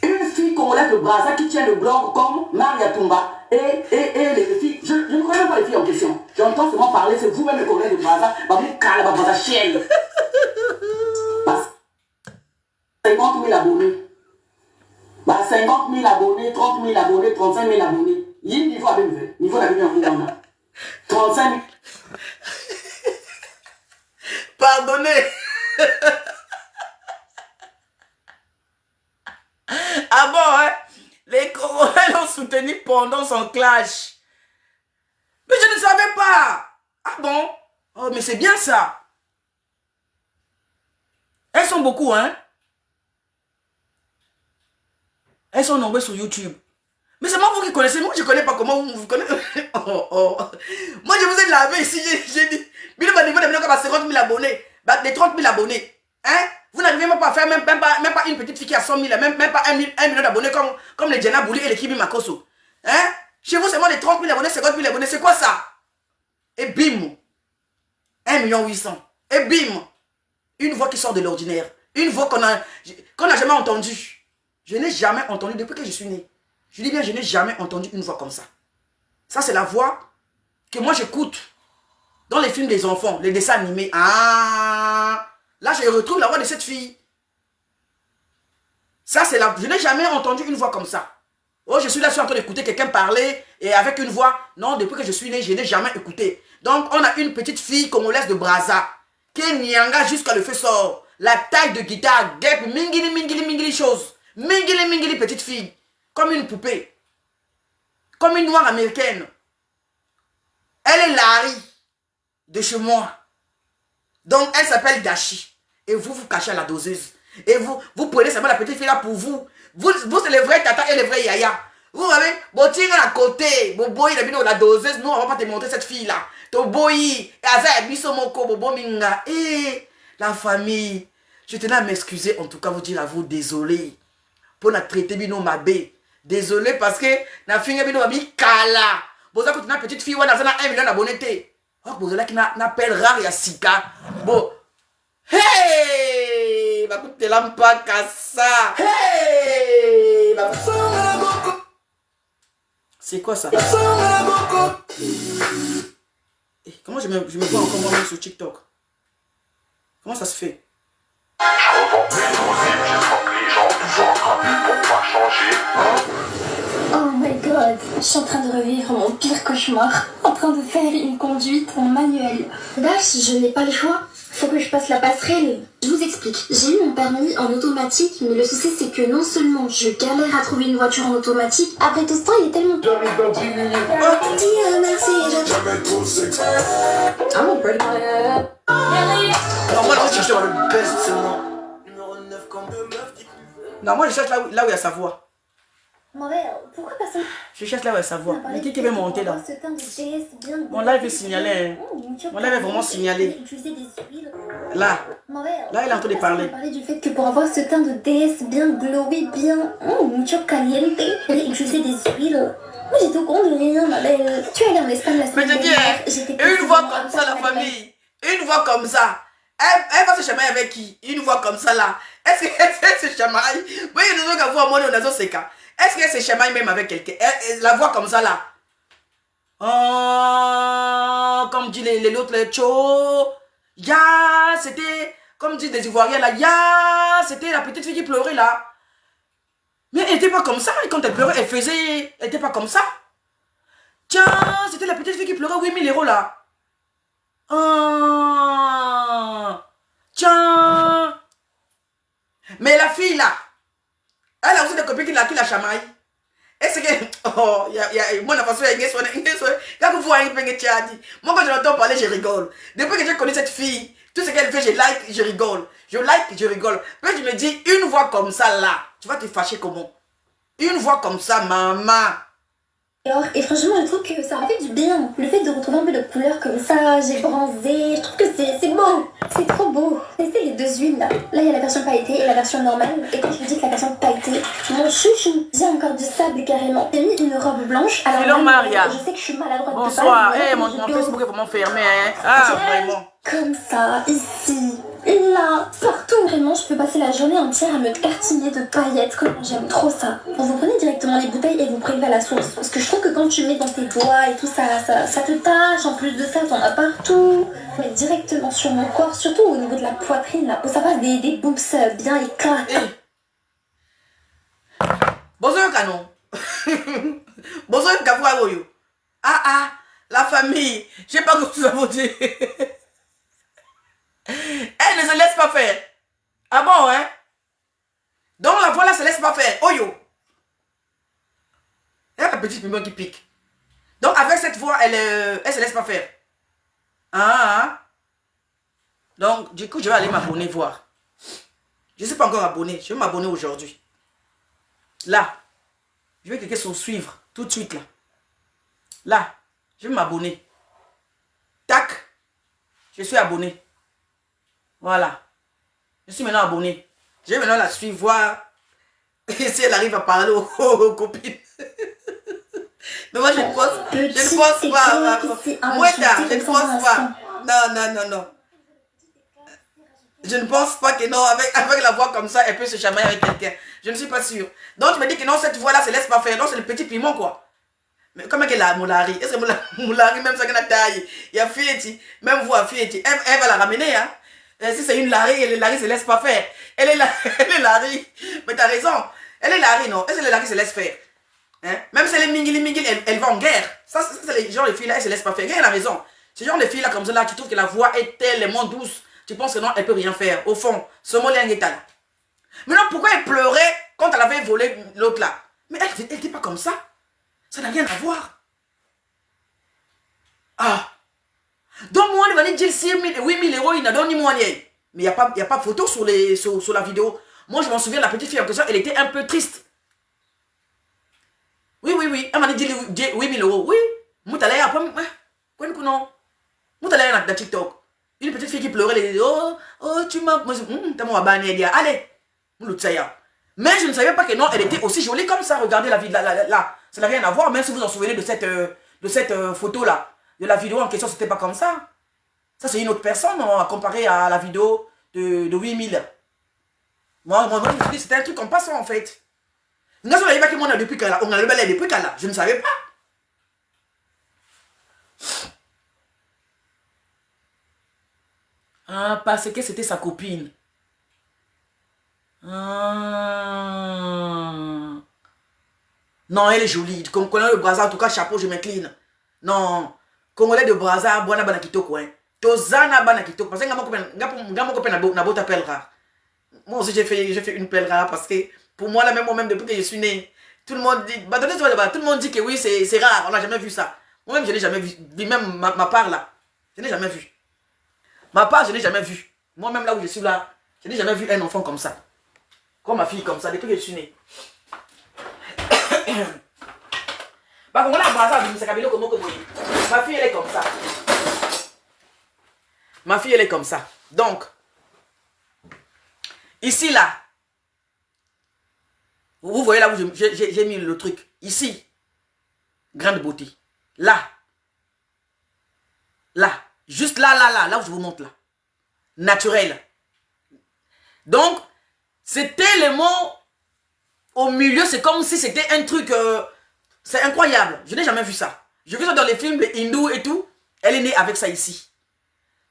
Une fille congolaise de Brazza qui tient le blog comme Maria Tumba. Et les filles, je ne connais même pas les filles en question. J'entends seulement parler, c'est vous-même les Congolais de Brazza. Bah, vous calez, bah, Brazza chienne. 50 000 abonnés. Bah, 50 000 abonnés, 30 000 abonnés, 35 000 abonnés. Il y a un niveau à bien niveau d'abonnés en Ouganda. 35 000. Pardonnez. Ah bon, hein? Les Congolais l'ont soutenu pendant son clash. Mais je ne savais pas. Ah bon? Oh, mais c'est bien ça. Elles sont beaucoup, hein? Elles sont nombreuses sur YouTube. Mais c'est moi vous qui connaissez. Moi, je ne connais pas comment vous connaissez. Oh. Moi, je vous ai lavé ici. J'ai dit. Mais le niveau de 50 000 abonnés. Les 30 000 abonnés. Hein? Vous n'arrivez même pas à faire même pas une petite fille qui a 100 000, même pas 1 million d'abonnés comme les Diana Bouli et les Kimi Makoso. Hein? Chez vous, c'est moi les 30 000 abonnés, 50 000 abonnés. C'est quoi ça? Et bim! 1 800 000. Et bim! Une voix qui sort de l'ordinaire. Une voix qu'on n'a jamais entendue. Je n'ai jamais entendu depuis que je suis né. Je dis bien, je n'ai jamais entendu une voix comme ça. Ça, c'est la voix que moi j'écoute dans les films des enfants, les dessins animés. Ah! Là, je retrouve la voix de cette fille. Ça, c'est la... Je n'ai jamais entendu une voix comme ça. Oh, je suis là, je suis en train d'écouter quelqu'un parler et avec une voix. Non, depuis que je suis né, je n'ai jamais écouté. Donc, on a une petite fille congolaise de Brazza qui est nyanga jusqu'à le feu sort. La taille de guitare, guêpe, mingili chose. Mingili petite fille. Comme une poupée. Comme une noire américaine. Elle est Larry de chez moi. Donc, elle s'appelle Dashi. Et vous cachez à la doseuse. Et vous prenez seulement la petite fille là pour vous. Vous c'est les vrais tata et les vrais yaya. Vous avez, bon, tirez à côté. Bobo, il a mis la doseuse. Nous, on va pas te montrer cette fille là. Toboyi. Et Aza, Bisomoko, Bobo, Minga. Et la famille. Je tenais à m'excuser, en tout cas, vous dire à vous, désolé. Pour la traiter, bino mabé. Désolé parce que, la fille, bino mabi, kala. Vous avez une petite fille, on a 1 million d'abonnés. Oh, vous avez qui n'appelle rare ya sika. Bon. Hey! Bah, écoute, t'es là, pas qu'à ça. Hey! C'est quoi ça? Et comment je me vois encore moi-même sur TikTok? Comment ça se fait? Oh my god, je suis en train de revivre mon pire cauchemar, en train de faire une conduite en manuel. Là, je n'ai pas le choix, faut que je passe la passerelle. Je vous explique, j'ai eu mon permis en automatique, mais le souci c'est que non seulement je galère à trouver une voiture en automatique, après tout ce temps il est tellement... J'arrive dans 10 minutes. Merci, Jamais trop sexy. Normalement, je cherche le best, c'est moi. Numéro 9 comme de meuf qui... Non, moi je cherche là où il y a sa voix. Pourquoi personne... Je cherche là où il y a sa voix. Mais qui veut monter là? Mon live est signalé. Mon live est vraiment signalé. Là. Là, il est en train de parler. parler du fait que pour avoir ce teint de déesse bien glowé, bien mucho caliente, et utiliser des huiles. Moi j'étais au courant de rien, ma belle. Tu es allée en Espagne la semaine dernière. Une voix comme ça, la famille. Une voix comme ça. Elle va se chamailler avec qui? Une voix comme ça là. Est-ce qu'elle se chamaille? Oui, nous avons qu'à voir moi, nous avons ces cas. Est-ce qu'elle se chamaille même avec quelqu'un? La voix comme ça là. Oh, comme dit l'autre, les tcho. Ya, c'était, comme disent les Ivoiriens là, ya, c'était la petite fille qui pleurait là. Mais elle n'était pas comme ça. Et quand elle pleurait, elle n'était pas comme ça. Tiens, c'était la petite fille qui pleurait 8000 € là. Oh, tiens. Mais la fille là, elle a aussi des copines qui la chamaille. Est-ce que... Oh, moi, la façon, quand vous voyez, moi, quand je l'entends parler, je rigole. Depuis que j'ai connu cette fille, tout ce qu'elle fait, je like, je rigole. Je like, je rigole. Puis je me dis, une voix comme ça, là, tu vas te fâcher comment? Une voix comme ça, maman. Et franchement, je trouve que ça m'a fait du bien. Le fait de retrouver un peu de couleur comme ça, j'ai bronzé, je trouve que c'est beau. C'est trop beau. Testez les deux huiles là. Là, il y a la version pailletée et la version normale. Et quand je vous dis que la version pailletée, mon chouchou, j'ai encore du sable carrément. J'ai mis une robe blanche. Alors, Maria. Je sais que je suis maladroite. Bonsoir. Eh, mon Facebook est vraiment fermé. Hein. Ah, vraiment. Comme ça, ici, là, partout. Vraiment, je peux passer la journée entière à me tartiner de paillettes. Comme j'aime trop ça. Vous prenez directement les bouteilles et vous prélevez à la source. Parce que je trouve que quand tu mets dans tes doigts et tout ça te tâche. En plus de ça, t'en as partout. Mais directement sur mon corps, surtout au niveau de la poitrine, là, où ça passe des boobs bien éclatés. Bonjour, Canon. Bonjour, Kawaoyo. Ah, la famille. Je sais pas ce que vous avez dit. Elle ne se laisse pas faire. Ah bon, hein? Donc la voix là se laisse pas faire. Oh yo. Il y a un petit piment qui pique. Donc avec cette voix, elle se laisse pas faire. Donc du coup, je vais aller m'abonner voir. Je ne suis pas encore abonné. Je vais m'abonner aujourd'hui. Là. Je vais cliquer sur suivre. Tout de suite là. Là. Je vais m'abonner. Tac. Je suis abonné. Voilà. Je suis maintenant abonné. Je vais maintenant la suivre, voir si elle arrive à parler aux copines. Mais moi, je ne pense pas. Mouetta, je ne pense pas. Non. Je ne pense pas que non, avec la voix comme ça, elle peut se chamailler avec quelqu'un. Je ne suis pas sûre. Donc, tu me dis que non, cette voix-là, se laisse pas faire. Non, c'est le petit piment, quoi. Mais comment qu'elle a Moulari? Est-ce que Moulari, même ça qu'elle a taillé, il y a Fieti, même voix Fieti, elle va la ramener, hein. Si c'est une Larry, et Larry se laisse pas faire. Elle est Larry. Mais t'as raison. Elle est Larry, non? Est-ce que les Larry se laisse faire? Hein? Même si elle est mingili, elle va en guerre. Ça, c'est les genre de filles là, elles se laissent pas faire. Elle a raison. Ce genre de filles là, comme ça là, tu trouves que la voix est tellement douce. Tu penses que non, elle peut rien faire. Au fond, ce mot là est là. Mais non, pourquoi elle pleurait quand elle avait volé l'autre là? Mais elle n'était pas comme ça. Ça n'a rien à voir. Ah. Donc moi, il va dire 6 000, 8 000 €, il n'a donné moi. Mais il n'y a pas photo sur la vidéo. Moi, je m'en souviens, la petite fille en question, elle était un peu triste. Oui. Elle m'a dit 8 000 €. Oui. Moi, t'as l'air après. Quoi, non? Moi, t'as l'air dans TikTok. Une petite fille qui pleurait, elle dit, oh, tu m'as. Moi, t'as mon abonné. Allez. Mais je ne savais pas que non, elle était aussi jolie comme ça. Regardez la vidéo là. Ça n'a rien à voir, même si vous vous en souvenez de cette photo là. De la vidéo en question, c'était pas comme ça. Ça, c'est une autre personne, à comparer à la vidéo de 8 000. Moi, je me suis dit, c'était un truc en passant, en fait. Nous, on a pas que moi, depuis qu'elle a, on a le balai depuis qu'elle a. Je ne savais pas. Ah, parce que c'était sa copine. Ah. Non, elle est jolie. Congolais de Brazza, en tout cas, chapeau, je m'incline. Non. Congolais de Brazza, Boana Banakitoko, hein. Tozana Banakitoko. Parce que Ngamo Kopen Nabota Pelra. Moi aussi, j'ai fait une Pelra parce que pour moi, là, moi-même, depuis que je suis né, tout le monde dit, tout le monde dit que oui, c'est rare, on n'a jamais vu ça. Moi-même, je n'ai jamais vu. Même ma part là, je n'ai jamais vu. Ma part, je n'ai jamais vu. Moi-même, là où je suis là, je n'ai jamais vu un enfant comme ça. Comme ma fille, comme ça, depuis que je suis né. Bah, comme on a ma fille, elle est comme ça. Ma fille, elle est comme ça. Donc, ici, là, vous voyez là où j'ai mis le truc. Ici, grande beauté. Là, juste là où je vous montre là. Naturel. Donc, c'était le mot au milieu, c'est comme si c'était un truc, c'est incroyable. Je n'ai jamais vu ça. Je vu ça dans les films de hindous et tout. Elle est née avec ça ici.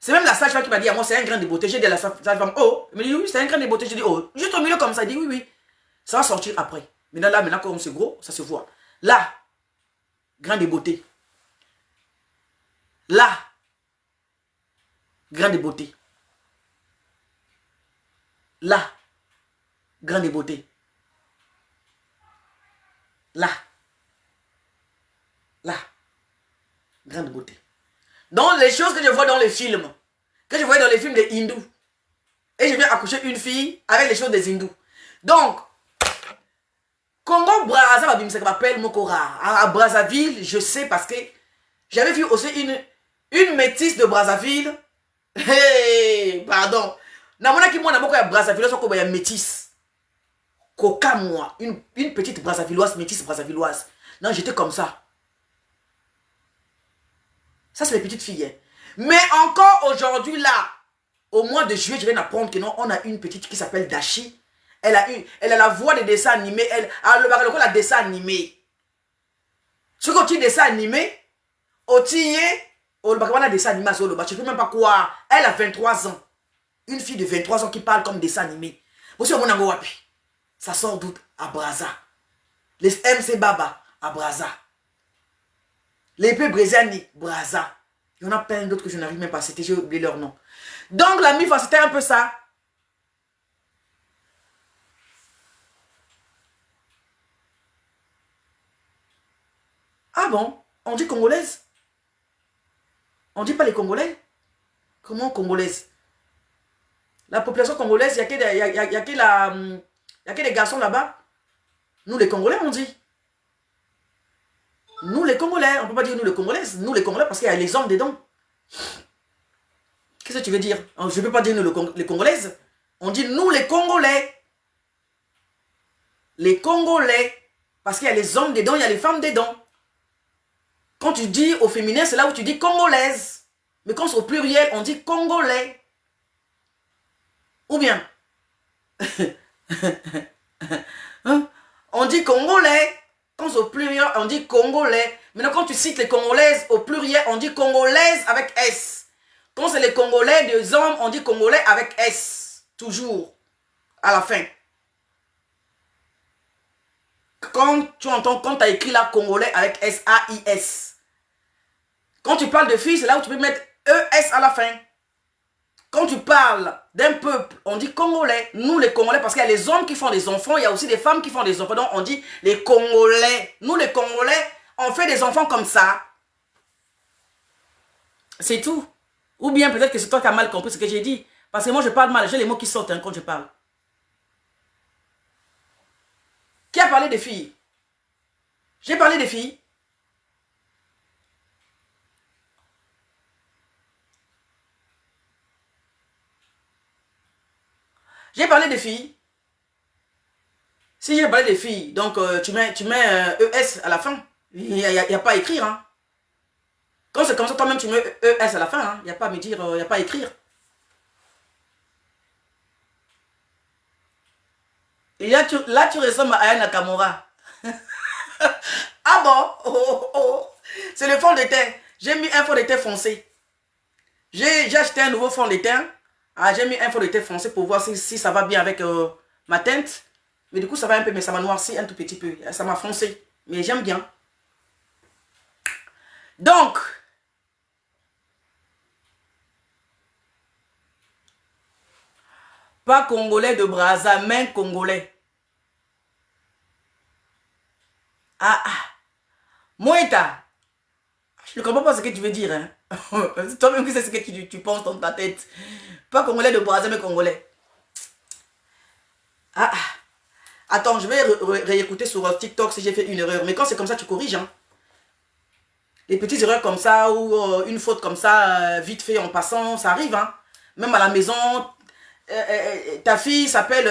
C'est même la sage-femme qui m'a dit à moi, c'est un grain de beauté. J'ai dit à la sage-femme, oh, elle me dit oui, c'est un grain de beauté. J'ai dit, oh, juste au milieu comme ça. Elle dit oui, oui. Ça va sortir après. Maintenant, comme c'est gros, ça se voit. Là, grain de beauté. Là, grain de beauté. Là, grain de beauté. Là, grande beauté. Donc, les choses que je vois dans les films, que je voyais dans les films des hindous, et je viens accoucher une fille avec les choses des hindous. Donc, Congo Brazza, ça m'appelle Mokora. À Brazzaville, je sais parce que j'avais vu aussi une métisse de Brazzaville. Hey, pardon. Namona qui moi n'a Brazzaville, ça comme une métisse. Coca moi, une petite Brazzavilloise, métisse Brazzavilloise. Non, j'étais comme ça. Ça, c'est les petites filles. Hein. Mais encore aujourd'hui, là, au mois de juillet, je viens d'apprendre que non, on a une petite qui s'appelle Dashi. Elle a la voix des dessins animés. Elle a le dessin animé. Ce que tu dessin animé, tu a dessin animé, je ne sais même pas quoi. Elle a 23 ans. Une fille de 23 ans qui parle comme dessin animé. Ça sort d'où? À Brazza. Les MC Baba, à Brazza. L'épée Brezani, Brazza. Il y en a plein d'autres que je n'arrive même pas à citer, j'ai oublié leur nom. Donc la MIFA, c'était un peu ça. Ah bon? On dit congolaise? On dit pas les Congolais? Comment congolaise? La population congolaise, il n'y a que des garçons là-bas. Nous les Congolais, on dit. Nous les Congolais, on ne peut pas dire nous les Congolaises. Nous les Congolais parce qu'il y a les hommes dedans. Qu'est-ce que tu veux dire? Je ne peux pas dire nous les Congolaises. On dit nous les Congolais. Les Congolais. Parce qu'il y a les hommes dedans, il y a les femmes dedans. Quand tu dis au féminin, c'est là où tu dis congolaise. Mais quand c'est au pluriel, on dit congolais. Ou bien, hein? On dit congolais. Quand c'est au pluriel, on dit congolais. Maintenant, quand tu cites les congolaises au pluriel, on dit congolaise avec S. Quand c'est les congolais des hommes, on dit congolais avec S. Toujours. À la fin. Quand tu entends, quand tu as écrit là, congolais avec S-A-I-S. Quand tu parles de filles, c'est là où tu peux mettre E-S à la fin. Quand tu parles d'un peuple, on dit congolais. Nous les congolais, parce qu'il y a les hommes qui font des enfants, il y a aussi des femmes qui font des enfants. Donc on dit les congolais. Nous les congolais, on fait des enfants comme ça. C'est tout. Ou bien peut-être que c'est toi qui as mal compris ce que j'ai dit. Parce que moi je parle mal, j'ai les mots qui sortent hein, quand je parle. Qui a parlé des filles? J'ai parlé des filles. J'ai parlé des filles. Si j'ai parlé des filles, donc tu mets ES à la fin. Il n'y a pas à écrire. Hein. Quand c'est comme ça, toi-même tu mets ES à la fin. Hein. Il n'y a pas à me dire, il n'y a pas à écrire. Et là, tu ressembles à Aya Nakamura. Ah bon? Oh. C'est le fond de teint. J'ai mis un fond de teint foncé. J'ai acheté un nouveau fond de teint. Ah, j'ai mis un fond de teint foncé pour voir si ça va bien avec ma teinte. Mais du coup, ça va un peu, mais ça m'a noirci un tout petit peu. Ça m'a foncé. Mais j'aime bien. Donc, pas congolais de Brazza, mais congolais. Ah, ah. Moïta, je ne comprends pas ce que tu veux dire. Hein. Toi-même, c'est ce que tu penses dans ta tête. Pas congolais de Brazza, mais congolais. Ah, ah. Attends, je vais réécouter sur TikTok si j'ai fait une erreur. Mais quand c'est comme ça, tu corriges. Hein. Les petites erreurs comme ça ou une faute comme ça, vite fait en passant, ça arrive. Hein. Même à la maison, ta fille s'appelle...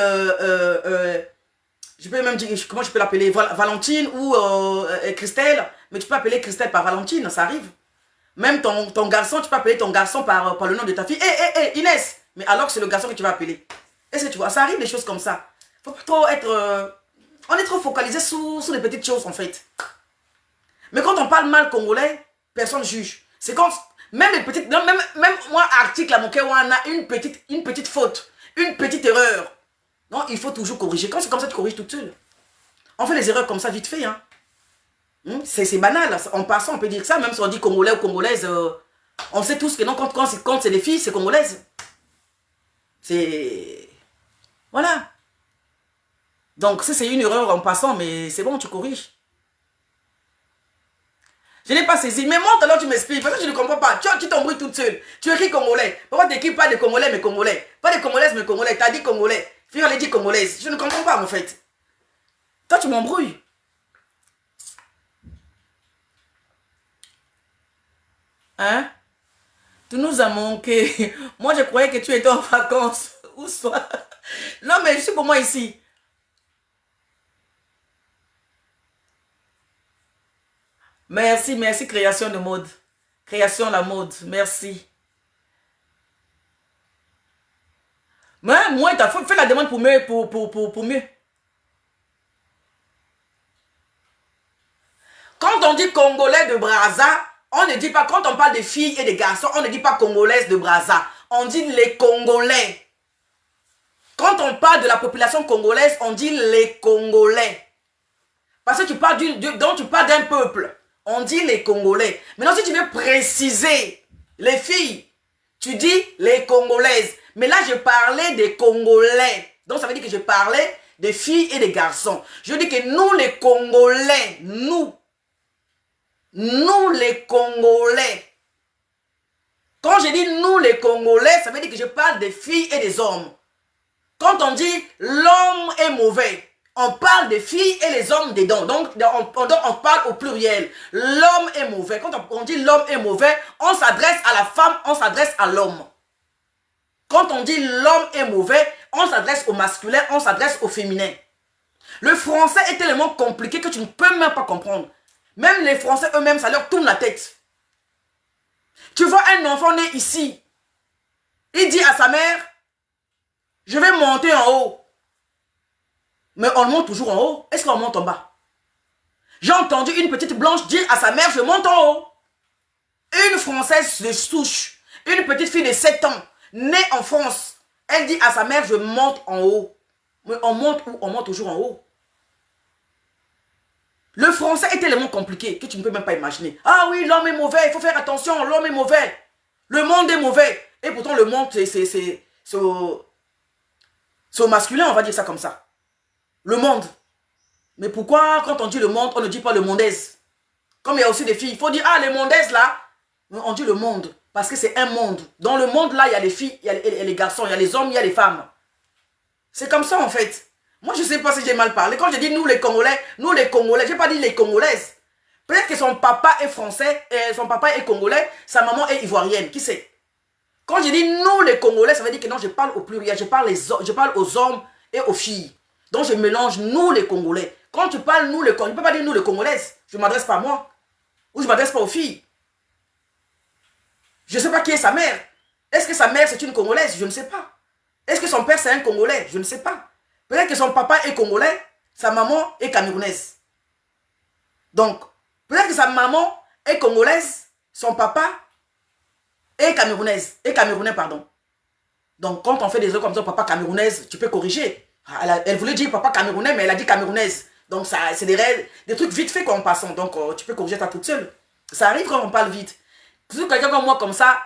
je peux même dire, comment je peux l'appeler, Valentine ou Christelle. Mais tu peux appeler Christelle par Valentine, ça arrive. Même ton garçon, tu peux appeler ton garçon par le nom de ta fille. Hé, Inès. Mais alors que c'est le garçon que tu vas appeler. Est-ce que tu vois, ça arrive des choses comme ça. Faut pas trop être... on est trop focalisé sur les petites choses en fait. Mais quand on parle mal congolais, personne ne juge. C'est quand... Même les petites... Non, même moi, article à mon cœur, on a une petite faute. Une petite erreur. Non, il faut toujours corriger. Quand c'est comme ça, tu corriges toute seule. On fait les erreurs comme ça vite fait. Hein. C'est banal. En passant, on peut dire ça. Même si on dit congolais ou congolaise, on sait tous que non, quand c'est des filles, c'est congolaise. C'est... Voilà. Donc, ça, c'est une erreur en passant, mais c'est bon, tu corriges. Je n'ai pas saisi. Mais moi, tout à l'heure, tu m'expliques. Parce que je ne comprends pas. Tu t'embrouilles toute seule. Tu écris congolais. Pourquoi tu n'écris pas de congolais, mais congolais? Pas de congolaises, mais congolais. Tu as dit congolais. Puis on a dit congolaise. Je ne comprends pas, en fait. Toi, tu m'embrouilles. Hein? Tu nous as manqué. Moi, je croyais que tu étais en vacances. Où soit. Non, mais je suis pour moi ici. Merci, merci, création de mode. Création la mode, merci. Mais moi, tu as fait la demande pour mieux. Pour mieux. Quand on dit congolais de Brazza, on ne dit pas, quand on parle de filles et de garçons, on ne dit pas congolaises de Brazza. On dit les Congolais. Quand on parle de la population congolaise, on dit les Congolais. Parce que tu parles d'un peuple. On dit les Congolais. Maintenant, si tu veux préciser les filles, tu dis les Congolaises. Mais là, je parlais des Congolais. Donc, ça veut dire que je parlais des filles et des garçons. Je dis que nous, les Congolais, nous les Congolais. Quand je dis nous, les Congolais, ça veut dire que je parle des filles et des hommes. Quand on dit l'homme est mauvais, on parle des filles et les hommes dedans. Donc, on parle au pluriel. L'homme est mauvais. Quand on dit l'homme est mauvais, on s'adresse à la femme, on s'adresse à l'homme. Quand on dit l'homme est mauvais, on s'adresse au masculin, on s'adresse au féminin. Le français est tellement compliqué que tu ne peux même pas comprendre. Même les Français eux-mêmes, ça leur tourne la tête. Tu vois un enfant né ici, il dit à sa mère, je vais monter en haut. Mais on monte toujours en haut. Est-ce qu'on monte en bas? J'ai entendu une petite blanche dire à sa mère, je monte en haut. Une Française de souche, une petite fille de 7 ans, née en France, elle dit à sa mère, je monte en haut. Mais on monte où? On monte toujours en haut. Le français est tellement compliqué que tu ne peux même pas imaginer. Ah oui, l'homme est mauvais, il faut faire attention, l'homme est mauvais. Le monde est mauvais. Et pourtant, le monde, c'est au masculin, on va dire ça comme ça. Le monde. Mais pourquoi, quand on dit le monde, on ne dit pas le mondaise? Comme il y a aussi des filles, il faut dire, ah, les mondaises là. On dit le monde, parce que c'est un monde. Dans le monde là, il y a les filles, il y a les garçons, il y a les hommes, il y a les femmes. C'est comme ça en fait. Moi, je ne sais pas si j'ai mal parlé. Quand je dis nous les Congolais, je n'ai pas dit les Congolaises. Peut-être que son papa est français, son papa est congolais, sa maman est ivoirienne. Qui sait? Quand je dis nous les Congolais, ça veut dire que non, je parle au pluriel. Je parle aux hommes et aux filles. Donc je mélange nous les Congolais. Quand tu parles nous les Congolais, je ne peux pas dire nous les Congolaises. Je ne m'adresse pas à moi. Ou je ne m'adresse pas aux filles. Je ne sais pas qui est sa mère. Est-ce que sa mère c'est une Congolaise? Je ne sais pas. Est-ce que son père c'est un Congolais? Je ne sais pas. Peut-être que son papa est Congolais, sa maman est camerounaise. Donc, peut-être que sa maman est Congolaise, son papa est camerounaise. Est camerounais, pardon. Donc, quand on fait des erreurs comme ça, papa camerounaise, tu peux corriger. Elle voulait dire papa camerounais, mais elle a dit camerounaise. Donc, c'est des trucs vite faits en passant. Donc, tu peux corriger ça toute seule. Ça arrive quand on parle vite. Surtout quelqu'un comme moi, comme ça,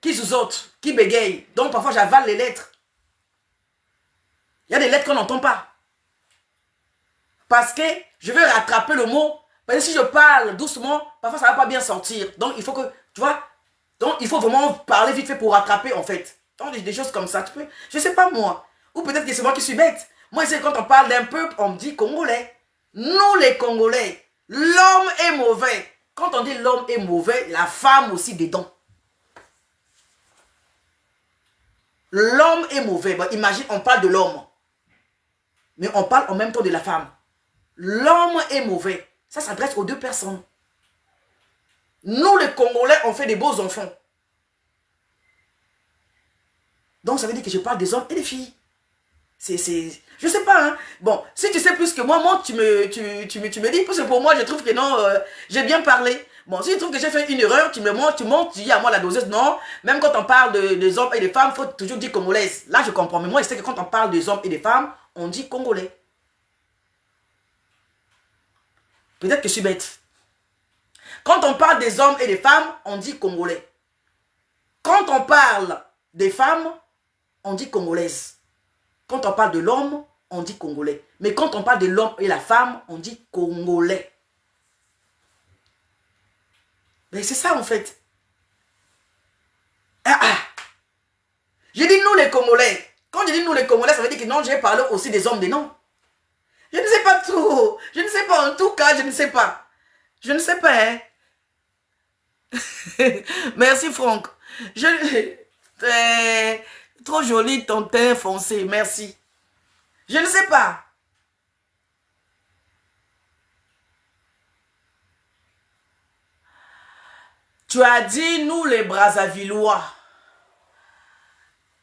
qui sous-saute, qui bégaye. Donc, parfois, j'avale les lettres. Il y a des lettres qu'on n'entend pas. Parce que je veux rattraper le mot. Parce que si je parle doucement, parfois, ça ne va pas bien sortir. Donc, il faut que, tu vois, donc, il faut vraiment parler vite fait pour rattraper, en fait. Donc, des choses comme ça, tu peux, je ne sais pas moi. Ou peut-être que c'est moi qui suis bête. Moi, c'est quand on parle d'un peuple, on me dit Congolais. Nous, les Congolais, l'homme est mauvais. Quand on dit l'homme est mauvais, la femme aussi dedans. L'homme est mauvais. Bon, imagine, on parle de l'homme. Mais on parle en même temps de la femme. L'homme est mauvais. Ça s'adresse aux deux personnes. Nous, les Congolais, on fait des beaux enfants. Donc, ça veut dire que je parle des hommes et des filles. Je sais pas, hein. Bon, si tu sais plus que moi, tu me dis, parce que pour moi, je trouve que non, j'ai bien parlé. Bon, si tu trouves que j'ai fait une erreur, tu montes, tu dis à moi la doseuse, non. Même quand on parle des hommes et des femmes, il faut toujours dire congolaise. Là, je comprends. Mais moi, je sais que quand on parle des hommes et des femmes, on dit congolais. Peut-être que je suis bête. Quand on parle des hommes et des femmes, on dit congolais. Quand on parle des femmes, on dit congolaise. Quand on parle de l'homme, on dit congolais. Mais quand on parle de l'homme et la femme, on dit congolais. Mais c'est ça en fait. J'ai dit nous les Congolais. Quand je dis nous les Congolais, ça veut dire que non, j'ai parlé aussi des hommes, des noms. Je ne sais pas tout. Je ne sais pas. En tout cas, je ne sais pas. Je ne sais pas, hein. Merci, Franck. Trop joli ton teint foncé. Merci. Je ne sais pas. Tu as dit nous les Brazzavillois.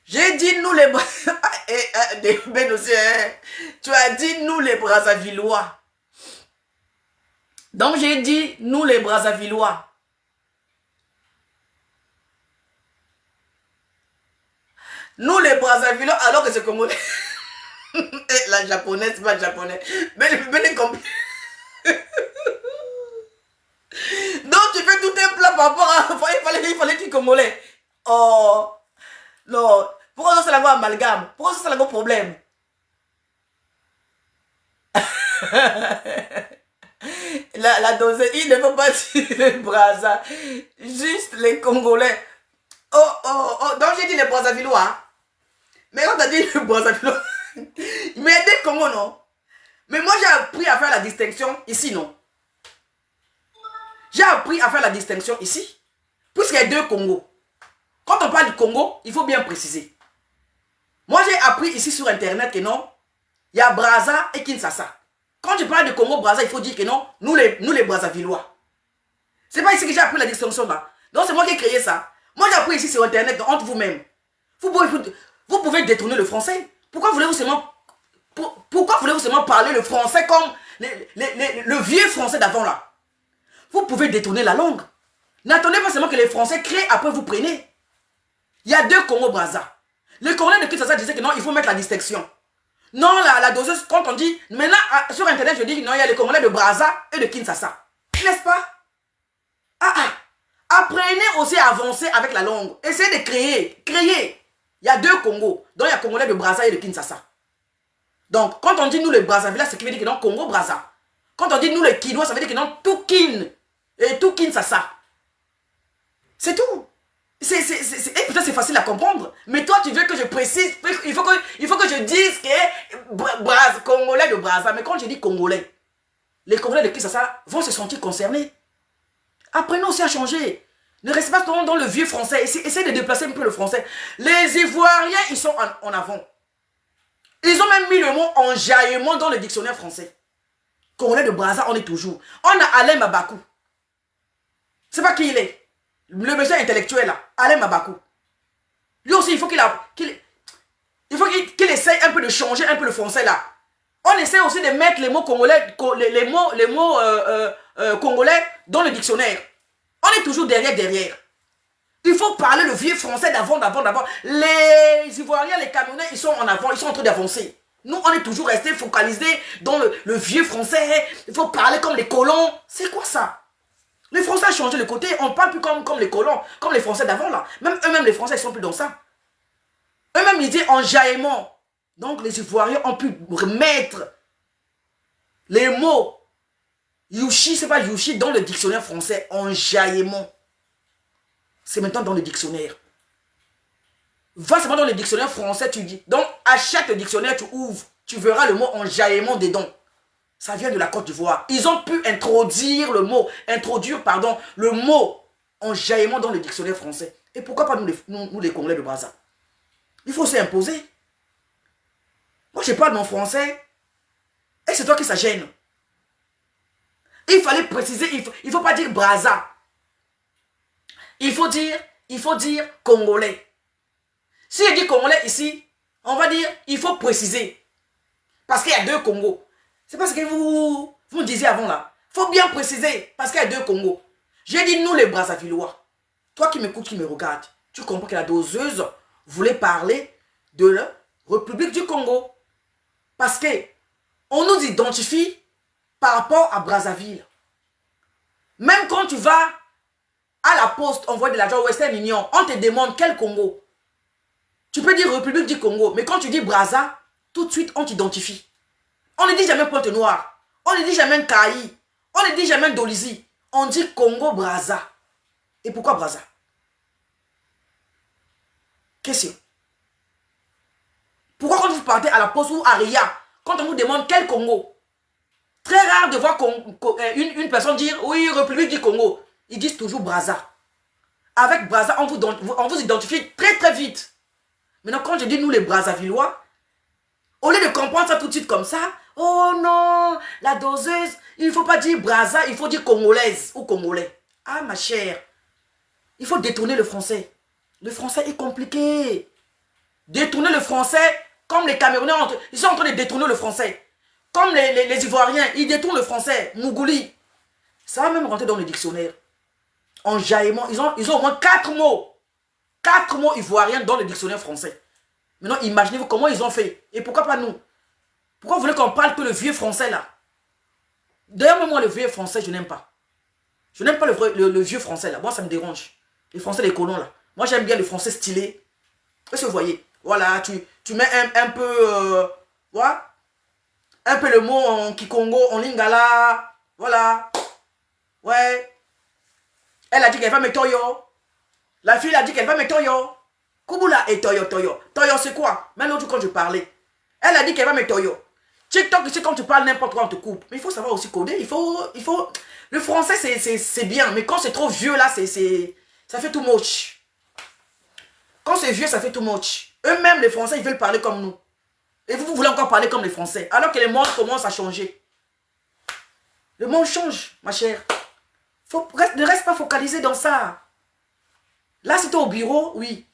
J'ai dit nous les Ben aussi, hein. Tu as dit nous les Brazzavillois. Donc j'ai dit nous les Brazzavillois. Nous les Brazzavillois alors que c'est congolais. La japonaise, c'est pas le japonais. Mais je peux bien compris. Donc tu fais tout un plat par rapport à... Il fallait dire congolais. Oh. Non. Pourquoi ça c'est la amalgame? Pourquoi ça c'est le problème? La dose, il ne faut pas dire les Brazza. Juste les Congolais. Oh. Donc j'ai dit les Brazzavillois. Hein? Mais quand t'as dit les Brazzavillois, mais des Congo, non? Mais moi j'ai appris à faire la distinction ici, non? J'ai appris à faire la distinction ici. Puisqu'il y a deux Congos. Quand on parle du Congo, il faut bien préciser. Moi, j'ai appris ici sur Internet que non, il y a Brazza et Kinshasa. Quand je parle de Congo-Brazza, il faut dire que non, nous les Brazzavillois. C'est pas ici que j'ai appris la distinction là. Donc, c'est moi qui ai créé ça. Moi, j'ai appris ici sur Internet, entre vous-même. Vous pouvez détourner le français. Pourquoi voulez-vous seulement parler le français comme le vieux français d'avant là? Vous pouvez détourner la langue. N'attendez pas seulement que les Français créent, après vous prenez. Il y a deux Congo-Brazza. Le Congolais de Kinshasa disait que non, il faut mettre la distinction. Non, la doseuse, quand on dit... Maintenant, sur Internet, je dis non, il y a les Congolais de Brazza et de Kinshasa. N'est-ce pas? Apprenez aussi à avancer avec la langue. Essayez de créer. Il y a deux Congos. Donc, il y a Congolais de Brazza et de Kinshasa. Donc, quand on dit nous les Brazzavillois, c'est qui veut dire que non, Congo-Brazza. Quand on dit nous les Kinois, ça veut dire que non, tout Kin et tout Kinshasa. C'est tout. Et peut-être c'est facile à comprendre. Mais toi, tu veux que je précise. Il faut que je dise que Congolais de Brazza. Mais quand je dis Congolais, les Congolais de Kinshasa vont se sentir concernés. Apprenons aussi à changer. Ne restez pas dans le vieux français. Essayez de déplacer un peu le français. Les Ivoiriens, ils sont en avant. Ils ont même mis le mot enjaillement dans le dictionnaire français. Congolais de Brazza, on est toujours. On a Alain Mabakou. C'est pas qui il est. Le monsieur intellectuel là, Alain Mabakou. Lui aussi, il faut qu'il essaye un peu de changer un peu le français là. On essaie aussi de mettre les mots congolais, les mots congolais dans le dictionnaire. On est toujours derrière. Il faut parler le vieux français d'avant. Les Ivoiriens, les Camerounais, ils sont en avant, ils sont en train d'avancer. Nous, on est toujours restés focalisés dans le vieux français. Il faut parler comme les colons. C'est quoi ça? Les Français ont changé le côté. On ne parle plus comme les colons, comme les Français d'avant là. Même eux-mêmes, les Français, ils ne sont plus dans ça. Eux-mêmes, ils disent enjaillement. Donc, les Ivoiriens ont pu remettre les mots Youchi, c'est pas Youchi, dans le dictionnaire français. Enjaillement. C'est maintenant dans le dictionnaire. Va seulement dans le dictionnaire français, tu dis. Donc, à chaque dictionnaire, tu ouvres, tu verras le mot enjaillement dedans. Ça vient de la Côte d'Ivoire. Ils ont pu introduire le mot enjaillement dans le dictionnaire français. Et pourquoi pas nous les Congolais de Brazza? Il faut s'imposer. Moi, je parle mon français. Et c'est toi qui ça gêne. Il fallait préciser, il ne faut pas dire Brazza. Il faut dire Congolais. Si je dis Congolais ici, on va dire, il faut préciser. Parce qu'il y a deux Congos. C'est parce que vous me disiez avant là. Il faut bien préciser, parce qu'il y a deux Congos. J'ai dit nous les Brazzavillois. Toi qui m'écoutes, qui me regardes, tu comprends que la doseuse voulait parler de la République du Congo. Parce que on nous identifie par rapport à Brazzaville. Même quand tu vas à la poste, envoyer de l'argent au Western Union, on te demande quel Congo. Tu peux dire République du Congo, mais quand tu dis Brazza, tout de suite on t'identifie. On ne dit jamais Pointe-Noire, on ne dit jamais Kaï, on ne dit jamais Dolizy, on dit Congo Brazza. Et pourquoi Brazza? Question. Pourquoi quand vous partez à la poste ou à Ria, quand on vous demande quel Congo? Très rare de voir une personne dire oui, République du Congo. Ils disent toujours Brazza. Avec Brazza, on vous identifie très très vite. Maintenant, quand je dis nous les Brazzavillois, au lieu de comprendre ça tout de suite comme ça, oh non, la doseuse, il ne faut pas dire Brazza, il faut dire Congolaise ou Congolais. Ah ma chère, il faut détourner le français. Le français est compliqué. Détourner le français, comme les Camerounais, ils sont en train de détourner le français. Comme les Ivoiriens, ils détournent le français. Mougouli. Ça va même rentrer dans le dictionnaire. Enjaillement. Ils ont au moins 4 mots. 4 mots ivoiriens dans le dictionnaire français. Maintenant, imaginez-vous comment ils ont fait. Et pourquoi pas nous? Pourquoi vous voulez qu'on parle que le vieux français là? D'ailleurs, même moi, le vieux français, je n'aime pas. Je n'aime pas le vieux français là. Moi, ça me dérange. Les français, les colons là. Moi, j'aime bien le français stylé. Est-ce que vous voyez? Voilà, tu mets un peu... voilà. Un peu le mot en Kikongo, en Lingala. Voilà. Ouais. Elle a dit qu'elle va me toyo. La fille a dit qu'elle va me toyo. Kubula et toyo. Toyo c'est quoi? Même l'autre quand je parlais. Elle a dit qu'elle va me toyo. TikTok ici quand tu parles n'importe quoi on te coupe. Mais il faut savoir aussi coder. Il faut... Le français c'est bien. Mais quand c'est trop vieux là, ça fait too much. Quand c'est vieux, ça fait too much. Eux-mêmes les Français, ils veulent parler comme nous. Et vous voulez encore parler comme les Français. Alors que le monde commence à changer. Le monde change, ma chère. Ne reste pas focalisé dans ça. Là, si tu es au bureau, oui.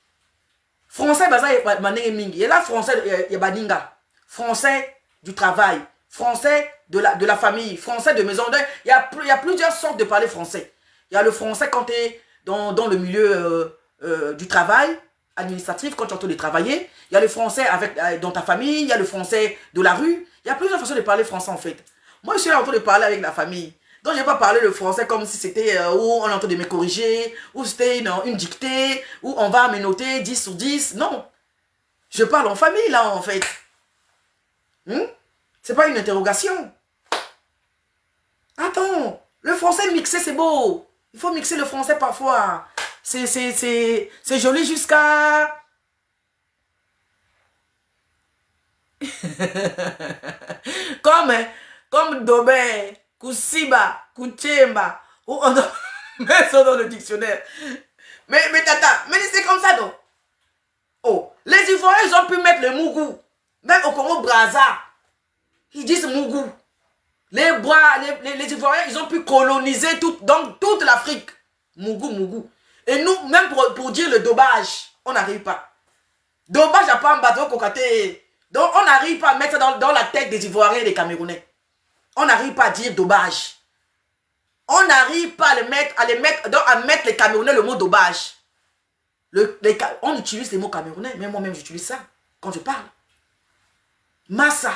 Français, et là, français, il y a Baninga. Français du travail. Français de la famille. Français de maison. Il y a plusieurs sortes de parler français. Il y a le français quand tu es dans le milieu du travail administratif, quand tu es en train de travailler. Il y a le français dans ta famille. Il y a le français de la rue. Il y a plusieurs façons de parler français en fait. Moi, je suis là en train de parler avec la famille. Donc, je n'ai pas parlé le français comme si c'était où on est en train de me corriger, ou c'était une dictée, où on va me noter 10 sur 10. Non. Je parle en famille, là, en fait. C'est pas une interrogation. Attends. Le français mixé, c'est beau. Il faut mixer le français parfois. C'est joli jusqu'à... comme Dobé, Koussiba, Kouchemba, où on met ça dans le dictionnaire. Mais tata, mais c'est comme ça donc. Oh, les Ivoiriens, ils ont pu mettre le Mougou. Même au Congo Brazza, ils disent Mougou. Les Ivoiriens, ils ont pu coloniser toute l'Afrique. Mougou. Et nous, même pour dire le dobage, on n'arrive pas. Dobage à pas un bateau cocaté. Donc, on n'arrive pas à mettre ça dans la tête des Ivoiriens et des Camerounais. On n'arrive pas à dire dobage. On n'arrive pas à mettre les Camerounais le mot dobage. On utilise les mots camerounais, mais moi-même j'utilise ça quand je parle. Massa.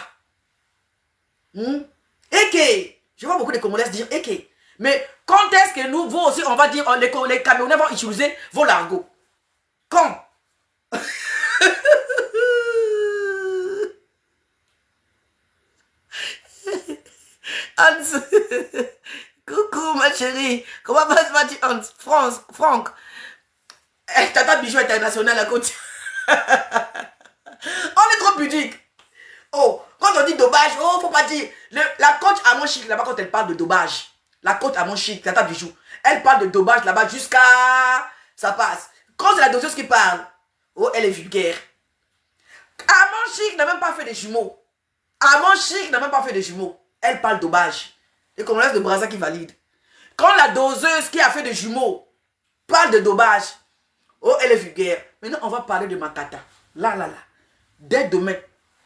Eke. Je vois beaucoup de Congolais dire Eke. Mais quand est-ce que nous, vous aussi, on va dire, les Camerounais vont utiliser vos largots? Quand? Hans. Coucou ma chérie. Comment vas-tu Hans? Franck. Tata Bijou international à côté. On est trop pudique. Oh, quand on dit dopage, oh, faut pas dire. La coach à mon chic là-bas, quand elle parle de dopage, la coach à mon chic, Tata Bijou, elle parle de dopage là-bas jusqu'à. Ça passe. Quand c'est la doseuse qui parle, oh, elle est vulgaire. À mon chic n'a même pas fait des jumeaux. À mon chic n'a même pas fait des jumeaux. Elle parle dopage. Et qu'on laisse de Brazza qui valide. Quand la doseuse qui a fait des jumeaux parle de dopage, oh, elle est vulgaire. Maintenant, on va parler de Makata. Là. Dès demain.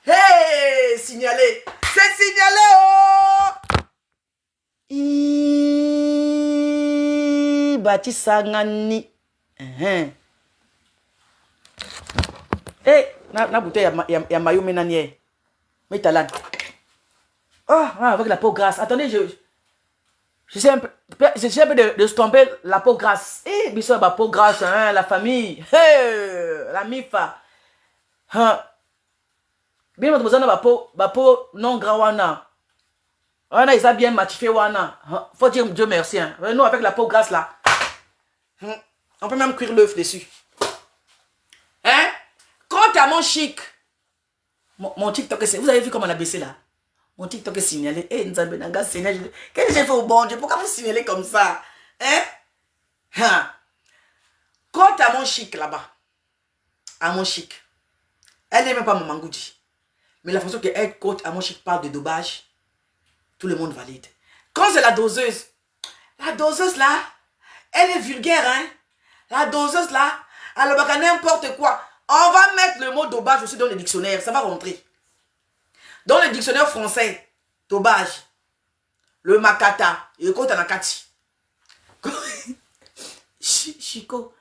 Hey, signalé. C'est signalé, oh. Batisangani. Hey, na bouteille ya maillot menanier. Mais talent. Oh, avec la peau grasse. Attendez, je sais un peu de stomper la peau grasse. Eh, bisous, la peau grasse, hein, la famille. Hey, la mifa. Hein. Bien, vous avez ma peau non grawana. On a ça bien matifié wana. Faut dire Dieu merci. Hein. Nous, avec la peau grasse là, on peut même cuire l'œuf dessus. Hein? Quant à mon chic, mon TikTok, vous avez vu comment on a baissé là? Mon TikTok est signalé. Eh, Nzambenanga, signalé. Qu'est-ce que j'ai fait au bon Dieu? Pourquoi vous signalez comme ça? Hein? Quant à mon chic là-bas, à mon chic, elle n'aime pas mon mangoudi. Mais la façon qu'elle coach à mon chic parle de dopage, tout le monde valide. Quand c'est la doseuse là, elle est vulgaire, hein? La doseuse là, elle va n'importe quoi. On va mettre le mot dopage aussi dans le dictionnaire, ça va rentrer. Dans le dictionnaire français, dopage, le Makata, et le compte Anakati. Chico.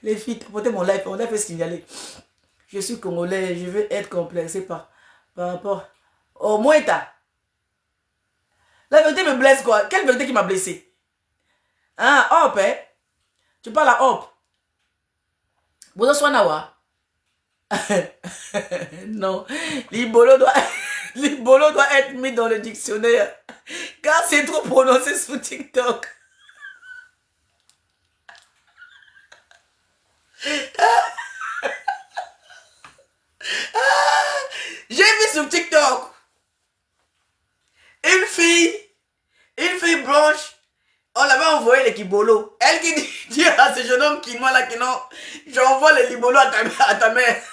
Les filles, tapotez mon live, on a fait signaler. Je suis congolais, je veux être complexé par rapport au Moïta. La vérité me blesse quoi? Quelle vérité qui m'a blessé? Ah, hop, hein? Tu parles à hop. Bozo Swanawa. Non, Libolo doit être mis dans le dictionnaire. Car c'est trop prononcé sur TikTok. J'ai vu sur TikTok une fille blanche, on l'avait envoyé les kibolo. Elle qui dit à ce jeune homme qui là que non, j'envoie les libolos à ta mère.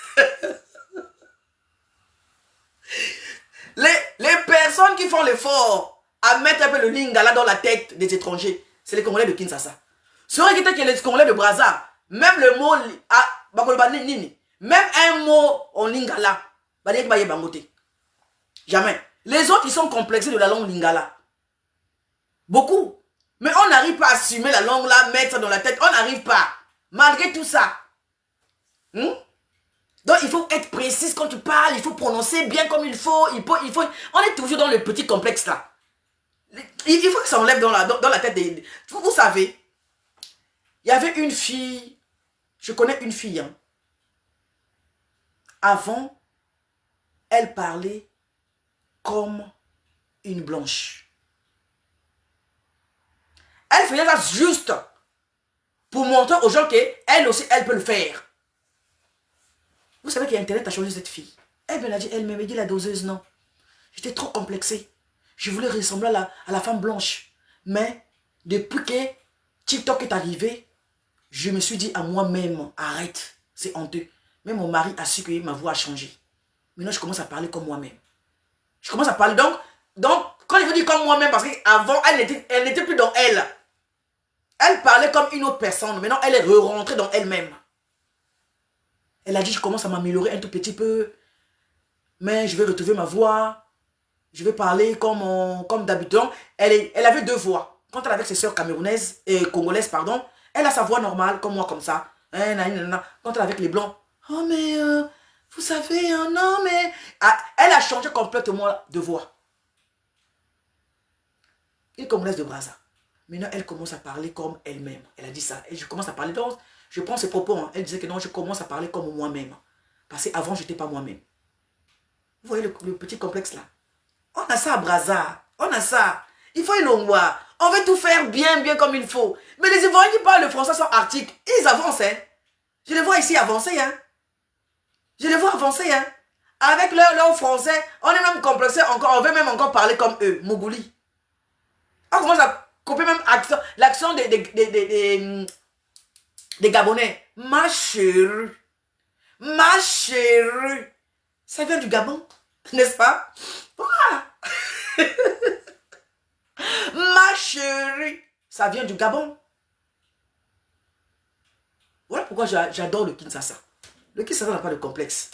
Les personnes qui font l'effort à mettre un peu le lingala dans la tête des étrangers, c'est les Congolais de Kinshasa. C'est vrai que les Congolais de Brazza, même le mot, même un mot en lingala, jamais. Les autres, ils sont complexés de la langue lingala. Beaucoup. Mais on n'arrive pas à assumer la langue là, mettre ça dans la tête. On n'arrive pas. Malgré tout ça. Donc il faut être précis quand tu parles. Il faut prononcer bien comme il faut. On est toujours dans le petit complexe là. Il faut que ça enlève dans la tête des... Vous savez, il y avait une fille. Je connais une fille. Hein. Avant, elle parlait comme une blanche. Elle faisait ça juste pour montrer aux gens qu'elle aussi, elle peut le faire. Vous savez qu'Internet a changé cette fille. Elle me l'a dit, elle me dit la doseuse, non. J'étais trop complexée. Je voulais ressembler à la femme blanche. Mais depuis que TikTok est arrivé, je me suis dit à moi-même, arrête, c'est honteux. Mais mon mari a su que ma voix a changé. Maintenant, je commence à parler comme moi-même. Je commence à parler. Donc quand je vous dis comme moi-même, parce qu'avant, elle n'était plus dans elle. Elle parlait comme une autre personne. Maintenant, elle est rentrée dans elle-même. Elle a dit, je commence à m'améliorer un tout petit peu. Mais je vais retrouver ma voix. Je vais parler comme d'habitude. Elle avait deux voix. quand elle est avec ses sœurs camerounaises et congolaises, pardon, elle a sa voix normale, comme moi, comme ça. Quand elle est avec les blancs, oh mais, vous savez, non mais... Ah, elle a changé complètement de voix. Une congolaise de Brazza. Maintenant, elle commence à parler comme elle-même. Elle a dit ça. Et je commence à parler. Donc, je prends ses propos. Hein. Elle disait que non, je commence à parler comme moi-même. Parce qu'avant, je n'étais pas moi-même. Vous voyez le petit complexe là? On a ça à Brazza. On a ça. Il faut une longwa. On veut tout faire bien, bien comme il faut. Mais les Ivoiriens qui parlent le français sont arctiques. Ils avancent. Hein. Je les vois ici avancer. Hein. Je les vois avancer. Hein. Avec leur français, on est même complexé encore. On veut même encore parler comme eux. Mougouli. On commence à couper même l'accent des Gabonais. Ma chérie. Ma chérie. Ça vient du Gabon. N'est-ce pas? Voilà. Ma chérie. Ça vient du Gabon. Voilà pourquoi j'adore le Kinshasa. Le Kinshasa n'a pas de complexe.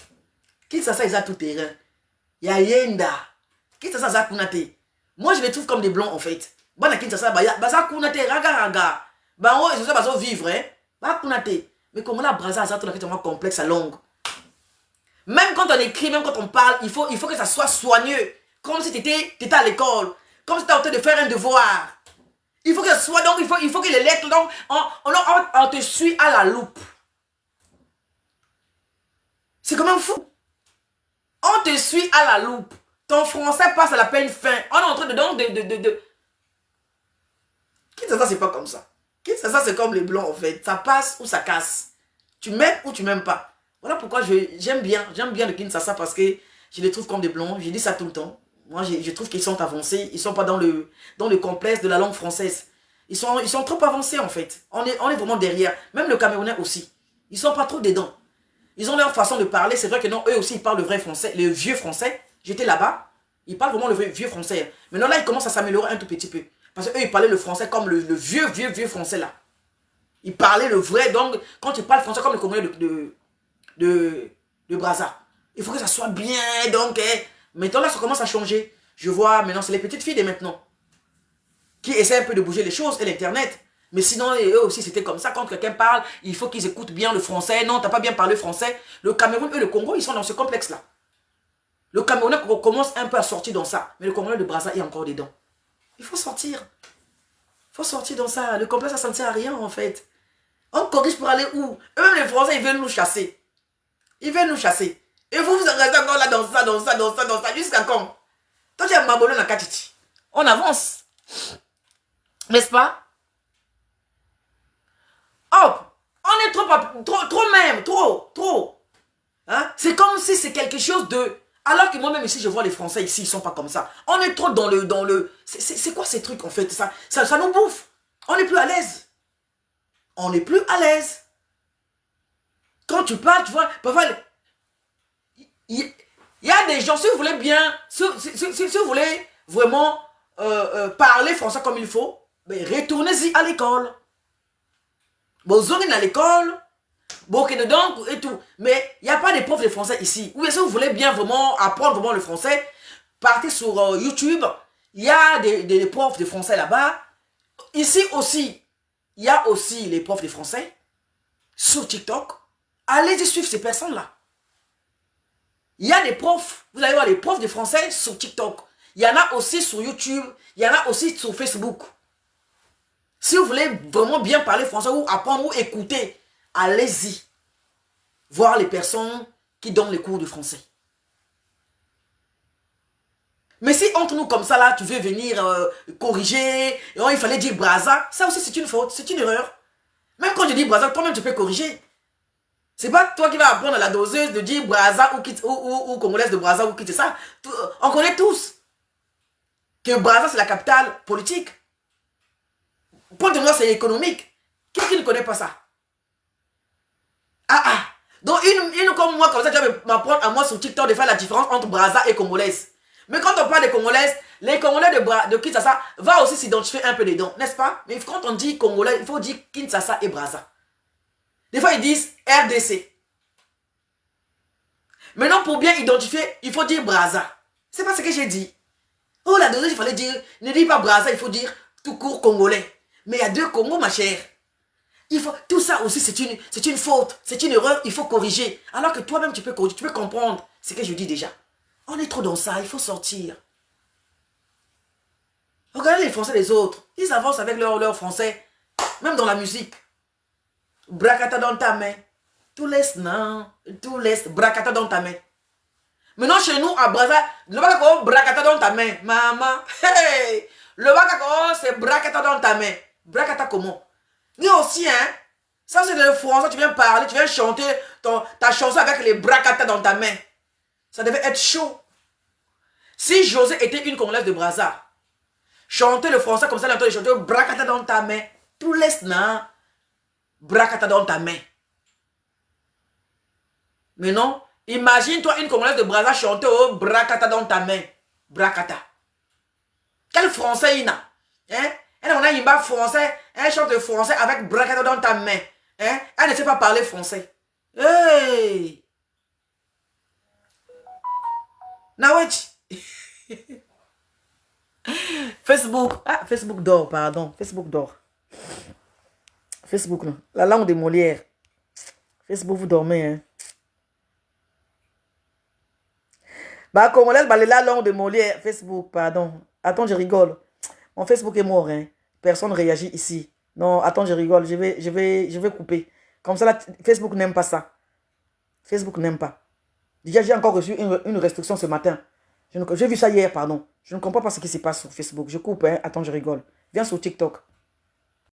Kinshasa, ils ont tout terrain. Il y a Yenda. Kinshasa, ça Kunate. Moi, je les trouve comme des blancs, en fait. Bana Kinshasa, ça Kunate, raga. Bah, ouais, c'est ça, bah, vivre, hein. Bah, Kunate. Mais comme là, Brazza, ça, tout a complexe à longue. Même quand on écrit, même quand on parle, il faut que ça soit soigneux. Comme si tu étais à l'école. Comme si tu étais en train de faire un devoir. Il faut que ça soit, donc, il faut que les lettres, donc, on te suit à la loupe. C'est quand même fou. On te suit à la loupe. Ton français passe à la peine fin. On est en train de... Kinshasa, c'est pas comme ça. Kinshasa, c'est comme les blancs, en fait. Ça passe ou ça casse. Tu m'aimes ou tu m'aimes pas. Voilà pourquoi j'aime bien le Kinshasa, parce que je les trouve comme des blancs. Je dis ça tout le temps. Moi, je trouve qu'ils sont avancés. Ils sont pas dans le complexe de la langue française. Ils sont trop avancés, en fait. On est vraiment derrière. Même le Camerounais aussi. Ils sont pas trop dedans. Ils ont leur façon de parler. C'est vrai que non, eux aussi, ils parlent le vrai français, le vieux français. J'étais là-bas. Ils parlent vraiment le vieux français. Maintenant, là, ils commencent à s'améliorer un tout petit peu. Parce qu'eux, ils parlaient le français comme le vieux français, là. Ils parlaient le vrai. Donc, quand tu parles français comme le Congolais de Brazza, il faut que ça soit bien. Donc, maintenant, là, ça commence à changer. Je vois, maintenant, c'est les petites filles de maintenant qui essaient un peu de bouger les choses et l'Internet. Mais sinon, eux aussi, c'était comme ça. Quand quelqu'un parle, il faut qu'ils écoutent bien le français. Non, t'as pas bien parlé français. Le Cameroun et le Congo, ils sont dans ce complexe-là. Le Camerounais commence un peu à sortir dans ça. Mais le Congolais de Brazza est encore dedans. Il faut sortir. Il faut sortir dans ça. Le complexe, ça ne sert à rien, en fait. On corrige pour aller où? Eux, les Français, ils veulent nous chasser. Ils veulent nous chasser. Et vous restez encore là dans ça, jusqu'à quand? Toi, tu as Mabolo na Katiti. On avance. N'est-ce pas? Hop! On est trop. Hein? C'est comme si c'est quelque chose de... Alors que moi-même ici, je vois les Français ici, ils sont pas comme ça. On est trop dans le... C'est quoi ces trucs, en fait? Ça nous bouffe. On n'est plus à l'aise. On n'est plus à l'aise. Quand tu parles, tu vois, parfois... Il y a des gens, si vous voulez bien, si vous voulez vraiment parler français comme il faut, ben, retournez-y à l'école. Vous allez à l'école, donc et tout. Mais il n'y a pas de profs de français ici. Ou si vous voulez bien vraiment apprendre vraiment le français, partez sur YouTube. Il y a des profs de français là-bas. Ici aussi, il y a aussi les profs de français sur TikTok. Allez-y suivre ces personnes-là. Il y a des profs, vous allez voir les profs de français sur TikTok. Il y en a aussi sur YouTube, il y en a aussi sur Facebook. Si vous voulez vraiment bien parler français ou apprendre ou écouter, allez-y voir les personnes qui donnent les cours de français. Mais si entre nous comme ça là, tu veux venir corriger, il fallait dire Brazza, ça aussi c'est une faute, c'est une erreur. Même quand je dis Brazza, toi-même tu peux corriger. C'est pas toi qui vas apprendre à la doseuse de dire Brazza ou Congolaise de Brazza ou quitter ça. On connaît tous que Brazza c'est la capitale politique. Point de vue c'est économique. Qui ne connaît pas ça? Donc une comme moi, comme ça, tu vas m'apprendre à moi sur TikTok de faire la différence entre Brazza et Congolaise. Mais quand on parle des Congolaises, les Congolais de Kinshasa va aussi s'identifier un peu dedans, n'est-ce pas? Mais quand on dit Congolais, il faut dire Kinshasa et Brazza. Des fois, ils disent RDC. Maintenant, pour bien identifier, il faut dire Brazza. C'est pas ce que j'ai dit. Oh, la deuxième, il fallait dire, ne dis pas Brazza, il faut dire tout court congolais. Mais il y a deux Congos, ma chère. Tout ça aussi, c'est une faute, c'est une erreur, il faut corriger. Alors que toi-même, tu peux corriger, tu peux comprendre ce que je dis déjà. On est trop dans ça, il faut sortir. Regardez les Français des autres. Ils avancent avec leur français, même dans la musique. Bracata dans ta main. Tout laisse, non. Tout laisse, bracata dans ta main. Maintenant, chez nous, à Brazza, le bakako, bracata dans ta main. Maman, hey! Le bakako, c'est bracata dans ta main. Bracata comment? Nous aussi, hein? Ça, c'est le français, tu viens parler, tu viens chanter ta chanson avec les bracata dans ta main. Ça devait être chaud. Si José était une Congolaise de Brazza, chanter le français comme ça, il entend chanter bracata dans ta main. Tout laisse, non. Bracata dans ta main. Mais non, imagine-toi une Congolaise de Brazza chanter oh, bracata dans ta main. Bracata. Quel français il a? Hein? Elle a une barre français, elle chante le français avec bracata dans ta main. Hein? Elle ne sait pas parler français. Hey! Nawech! Facebook. Ah, Facebook dort, pardon. Facebook dort. Facebook, non. La langue de Molière. Facebook, vous dormez, hein. Bah, Congolaise, bah, la langue de Molière. Facebook, pardon. Attends, je rigole. Mon Facebook est mort, hein. Personne ne réagit ici. Non, attends, je rigole. Je vais couper. Comme ça, là, Facebook n'aime pas ça. Facebook n'aime pas. Déjà, j'ai encore reçu une restriction ce matin. J'ai vu ça hier, pardon. Je ne comprends pas ce qui se passe sur Facebook. Je coupe, hein. Attends, je rigole. Viens sur TikTok.